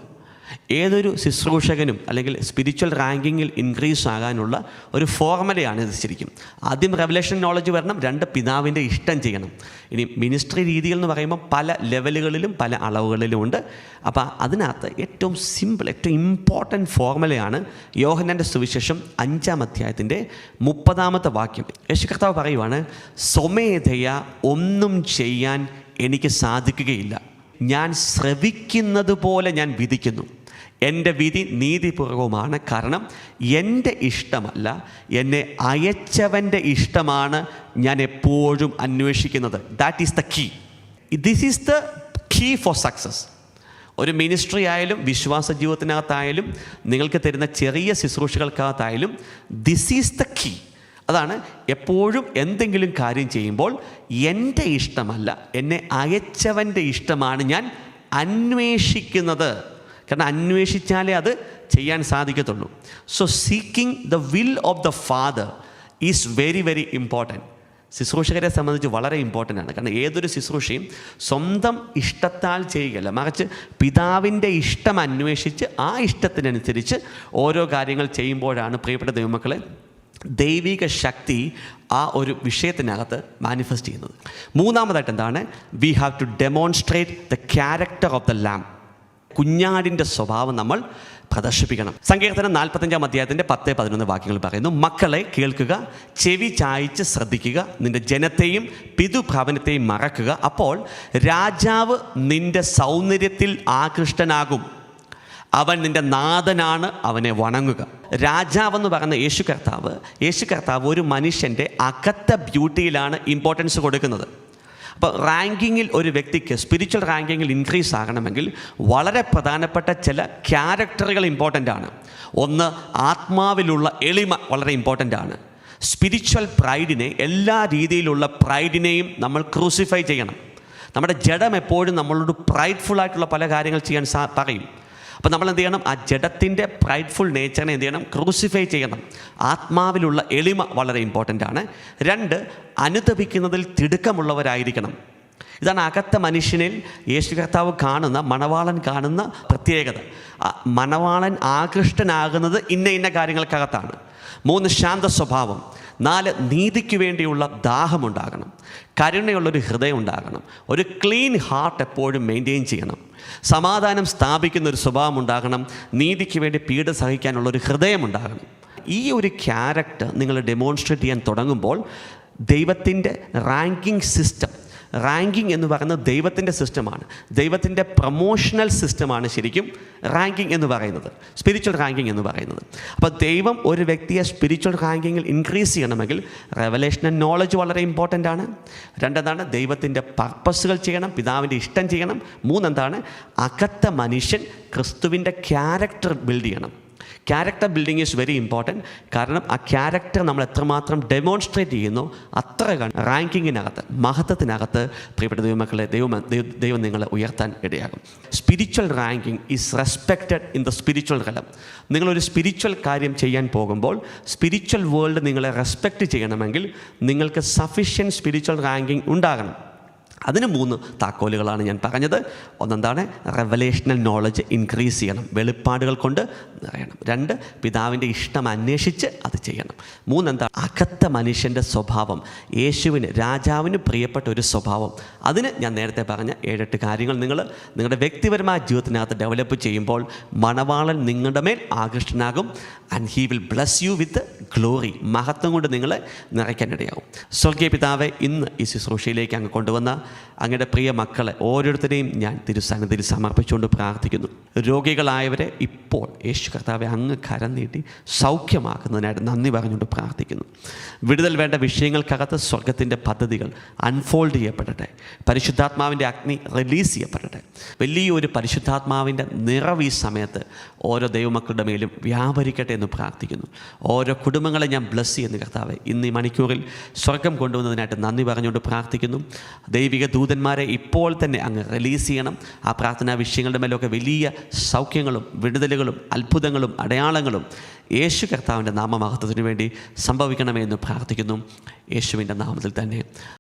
ഏതൊരു ശുശ്രൂഷകനും അല്ലെങ്കിൽ സ്പിരിച്വൽ റാങ്കിങ്ങിൽ ഇൻക്രീസ് ആകാനുള്ള ഒരു ഫോർമുലയാണ് ഇത് ശരിക്കും. ആദ്യം റെവലേഷൻ നോളജ് വരണം, 2 പിതാവിൻ്റെ ഇഷ്ടം ചെയ്യണം. ഇനി മിനിസ്ട്രി രീതികൾ എന്ന് പറയുമ്പോൾ പല ലെവലുകളിലും പല അളവുകളിലും ഉണ്ട്. അപ്പോൾ അതിനകത്ത് ഏറ്റവും സിമ്പിൾ, ഏറ്റവും ഇമ്പോർട്ടൻറ്റ് ഫോർമുലയാണ് യോഹന്നാന്റെ സുവിശേഷം 5-ാം അധ്യായത്തിൻ്റെ 30-ാമത്തെ വാക്യം. യേശു കർത്താവ് പറയുവാണ്, സ്വമേധയ ഒന്നും ചെയ്യാൻ എനിക്ക് സാധിക്കുകയില്ല. ഞാൻ ശ്രവിക്കുന്നത് പോലെ ഞാൻ വിധിക്കുന്നു. എൻ്റെ വിധി നീതിപൂർവമാണ്. കാരണം എൻ്റെ ഇഷ്ടമല്ല, എന്നെ അയച്ചവൻ്റെ ഇഷ്ടമാണ് ഞാൻ എപ്പോഴും അന്വേഷിക്കുന്നത്. That is the key. This is the key for success. ഒരു മിനിസ്ട്രി ആയാലും വിശ്വാസ ജീവിതത്തിനകത്തായാലും നിങ്ങൾക്ക് തരുന്ന ചെറിയ ശുശ്രൂഷകൾക്കകത്തായാലും ദിസ് ഈസ് ദ കീ. അതാണ് എപ്പോഴും എന്തെങ്കിലും കാര്യം ചെയ്യുമ്പോൾ എൻ്റെ ഇഷ്ടമല്ല, എന്നെ അയച്ചവൻ്റെ ഇഷ്ടമാണ് ഞാൻ അന്വേഷിക്കുന്നത്. കാരണം അന്വേഷിച്ചാലേ അത് ചെയ്യാൻ സാധിക്കത്തുള്ളൂ. So seeking the will of the father is very very important. ശുശ്രൂഷകരെ സംബന്ധിച്ച് വളരെ ഇമ്പോർട്ടൻ്റ് ആണ്. കാരണം ഏതൊരു ശുശ്രൂഷയും സ്വന്തം ഇഷ്ടത്താൽ ചെയ്യുകയല്ല, മറിച്ച് പിതാവിൻ്റെ ഇഷ്ടം അന്വേഷിച്ച് ആ ഇഷ്ടത്തിനനുസരിച്ച് ഓരോ കാര്യങ്ങൾ ചെയ്യുമ്പോഴാണ് പ്രിയപ്പെട്ട ദൈവമക്കളെ ദൈവിക ശക്തി ആ ഒരു വിഷയത്തിനകത്ത് മാനിഫെസ്റ്റ് ചെയ്യുന്നത്. മൂന്നാമതായിട്ട് എന്താണ്? We have to demonstrate the character of the lamb. കുഞ്ഞാടിൻ്റെ സ്വഭാവം നമ്മൾ പ്രദർശിപ്പിക്കണം. സങ്കീർത്തനം 45-ാം അധ്യായത്തിൻ്റെ 10-11 വാക്യങ്ങൾ പറയുന്നു, മക്കളെ കേൾക്കുക, ചെവി ചായ്ച്ച് ശ്രദ്ധിക്കുക, നിൻ്റെ ജനത്തെയും പിതൃഭവനത്തെയും മറക്കുക, അപ്പോൾ രാജാവ് നിൻ്റെ സൗന്ദര്യത്തിൽ ആകൃഷ്ടനാകും, അവൻ നിൻ്റെ നാഥനാണ്, അവനെ വണങ്ങുക. രാജാവെന്ന് പറയുന്ന യേശു കർത്താവ് ഒരു മനുഷ്യൻ്റെ അകത്തെ ബ്യൂട്ടിയിലാണ് ഇമ്പോർട്ടൻസ് കൊടുക്കുന്നത്. അപ്പോൾ റാങ്കിങ്ങിൽ ഒരു വ്യക്തിക്ക് സ്പിരിച്വൽ റാങ്കിങ്ങിൽ ഇൻക്രീസ് ആകണമെങ്കിൽ വളരെ പ്രധാനപ്പെട്ട ചില ക്യാരക്ടറുകൾ ഇമ്പോർട്ടൻ്റ് ആണ്. ഒന്ന്, ആത്മാവിലുള്ള എളിമ വളരെ ഇമ്പോർട്ടൻ്റ് ആണ്. സ്പിരിച്വൽ പ്രൈഡിനെ, എല്ലാ രീതിയിലുള്ള പ്രൈഡിനെയും നമ്മൾ ക്രൂസിഫൈ ചെയ്യണം. നമ്മുടെ ജഡം എപ്പോഴും നമ്മളോട് പ്രൈഡ്ഫുള്ളായിട്ടുള്ള പല കാര്യങ്ങൾ ചെയ്യാൻ പറയും. അപ്പോൾ നമ്മൾ എന്ത് ചെയ്യണം? ആ ജഡത്തിൻ്റെ പ്രൈഡ്ഫുൾ നേച്ചറിനെ എന്ത് ചെയ്യണം? ക്രൂസിഫൈ ചെയ്യണം. ആത്മാവിലുള്ള എളിമ വളരെ ഇമ്പോർട്ടൻ്റ് ആണ്. 2, അനുതപിക്കുന്നതിൽ തിടുക്കമുള്ളവരായിരിക്കണം. ഇതാണ് അകത്ത മനുഷ്യനിൽ യേശു കർത്താവ് കാണുന്ന, മണവാളൻ കാണുന്ന പ്രത്യേകത. മണവാളൻ ആകൃഷ്ടനാകുന്നത് ഇന്ന കാര്യങ്ങൾക്കകത്താണ്. 3, ശാന്ത സ്വഭാവം. 4, നീതിക്ക് വേണ്ടിയുള്ള ദാഹമുണ്ടാകണം. കരുണയുള്ളൊരു ഹൃദയം ഉണ്ടാകണം. ഒരു ക്ലീൻ ഹാർട്ട് എപ്പോഴും മെയിൻറ്റെയിൻ ചെയ്യണം. സമാധാനം സ്ഥാപിക്കുന്ന ഒരു സ്വഭാവം ഉണ്ടാകണം. നീതിക്ക് വേണ്ടി പീഡ സഹിക്കാനുള്ളൊരു ഹൃദയം ഉണ്ടാകണം. ഈ ഒരു ക്യാരക്ടർ നിങ്ങൾ ഡെമോൺസ്ട്രേറ്റ് ചെയ്യാൻ തുടങ്ങുമ്പോൾ ദൈവത്തിൻ്റെ റാങ്കിങ് സിസ്റ്റം, റാങ്കിങ് എന്ന് പറയുന്നത് ദൈവത്തിൻ്റെ സിസ്റ്റമാണ്. ദൈവത്തിൻ്റെ പ്രൊമോഷണൽ സിസ്റ്റമാണ് ശരിക്കും റാങ്കിങ് എന്ന് പറയുന്നത്, സ്പിരിച്വൽ റാങ്കിങ് എന്ന് പറയുന്നത്. അപ്പോൾ ദൈവം ഒരു വ്യക്തിയെ സ്പിരിച്വൽ റാങ്കിങ്ങിൽ ഇൻക്രീസ് ചെയ്യണമെങ്കിൽ റെവലേഷൻ ആൻഡ് നോളജ് വളരെ ഇമ്പോർട്ടൻ്റ് ആണ്. 2, ദൈവത്തിൻ്റെ പർപ്പസുകൾ ചെയ്യണം, പിതാവിൻ്റെ ഇഷ്ടം ചെയ്യണം. 3, അകത്ത മനുഷ്യൻ ക്രിസ്തുവിൻ്റെ ക്യാരക്ടർ ബിൽഡ് ചെയ്യണം. Character building is very important. കാരണം ആ ക്യാരക്ടർ നമ്മൾ എത്രമാത്രം ഡെമോൺസ്ട്രേറ്റ് ചെയ്യുന്നു അത്ര റാങ്കിങ്ങിനകത്ത്, മഹത്വത്തിനകത്ത് പ്രിയപ്പെട്ട ദൈവമക്കളെ ദൈവം നിങ്ങളെ ഉയർത്താൻ ഇടയാകും. Spiritual ranking is respected in the spiritual തലം. നിങ്ങളൊരു സ്പിരിച്വൽ കാര്യം ചെയ്യാൻ പോകുമ്പോൾ സ്പിരിച്വൽ വേൾഡ് നിങ്ങളെ റെസ്പെക്റ്റ് ചെയ്യണമെങ്കിൽ നിങ്ങൾക്ക് സഫിഷ്യൻറ്റ് സ്പിരിച്വൽ റാങ്കിങ് ഉണ്ടാകണം. അതിന് 3 താക്കോലുകളാണ് ഞാൻ പറഞ്ഞത്. ഒന്നെന്താണ്? റെവലേഷണൽ നോളജ് ഇൻക്രീസ് ചെയ്യണം, വെളിപ്പാടുകൾ കൊണ്ട് നിറയണം. 2, പിതാവിൻ്റെ ഇഷ്ടം അന്വേഷിച്ച് അത് ചെയ്യണം. 3, എന്താണ്? അകത്ത മനുഷ്യൻ്റെ സ്വഭാവം, യേശുവിന്, രാജാവിന് പ്രിയപ്പെട്ട ഒരു സ്വഭാവം. അതിന് ഞാൻ നേരത്തെ പറഞ്ഞ 7-8 കാര്യങ്ങൾ നിങ്ങളുടെ വ്യക്തിപരമായ ജീവിതത്തിനകത്ത് ഡെവലപ്പ് ചെയ്യുമ്പോൾ മണവാളൻ നിങ്ങളുടെ മേൽ ആകൃഷ്ടനാകും. And he will bless you with glory. മഹത്വം കൊണ്ട് നിങ്ങളെ നിറയ്ക്കാനിടയാകും. സ്വർഗീയ പിതാവെ, ഇന്ന് ഈ ശുശ്രൂഷയിലേക്ക് അങ്ങ് കൊണ്ടുവന്ന അങ്ങയുടെ പ്രിയ മക്കളെ ഓരോരുത്തരെയും ഞാൻ തിരുസന്നിധിയിൽ സമർപ്പിച്ചുകൊണ്ട് പ്രാർത്ഥിക്കുന്നു. രോഗികളായവരെ ഇപ്പോൾ യേശു കർത്താവെ അങ്ങ് കരം നീട്ടി സൗഖ്യമാക്കുന്നതിനായിട്ട് നന്ദി പറഞ്ഞുകൊണ്ട് പ്രാർത്ഥിക്കുന്നു. വിടുതൽ വേണ്ട വിഷയങ്ങൾക്കകത്ത് സ്വർഗത്തിൻ്റെ പദ്ധതികൾ അൺഫോൾഡ് ചെയ്യപ്പെടട്ടെ. പരിശുദ്ധാത്മാവിൻ്റെ അഗ്നി റിലീസ് ചെയ്യപ്പെടട്ടെ. വലിയൊരു പരിശുദ്ധാത്മാവിൻ്റെ നിറവ് ഈ സമയത്ത് ഓരോ ദൈവമക്കളുടെ മേലും വ്യാപരിക്കട്ടെ എന്ന് പ്രാർത്ഥിക്കുന്നു. ഓരോ കുടുംബങ്ങളെ ഞാൻ ബ്ലസ് ചെയ്യുന്നു കർത്താവെ. ഇന്ന് ഈ മണിക്കൂറിൽ സ്വർഗം കൊണ്ടുവന്നതിനായിട്ട് നന്ദി പറഞ്ഞുകൊണ്ട് പ്രാർത്ഥിക്കുന്നു. ദൈവിക ദൈവിക ദൂതന്മാരെ ഇപ്പോൾ തന്നെ അങ്ങ് റിലീസ് ചെയ്യണം. ആ പ്രാർത്ഥനാ വിഷയങ്ങളുടെ മേലൊക്കെ വലിയ സൗഖ്യങ്ങളും വിടുതലുകളും അത്ഭുതങ്ങളും അടയാളങ്ങളും യേശു കർത്താവിൻ്റെ നാമമഹത്വത്തിനു വേണ്ടി സംഭവിക്കണമേ എന്ന് പ്രാർത്ഥിക്കുന്നു, യേശുവിൻ്റെ നാമത്തിൽ തന്നെ.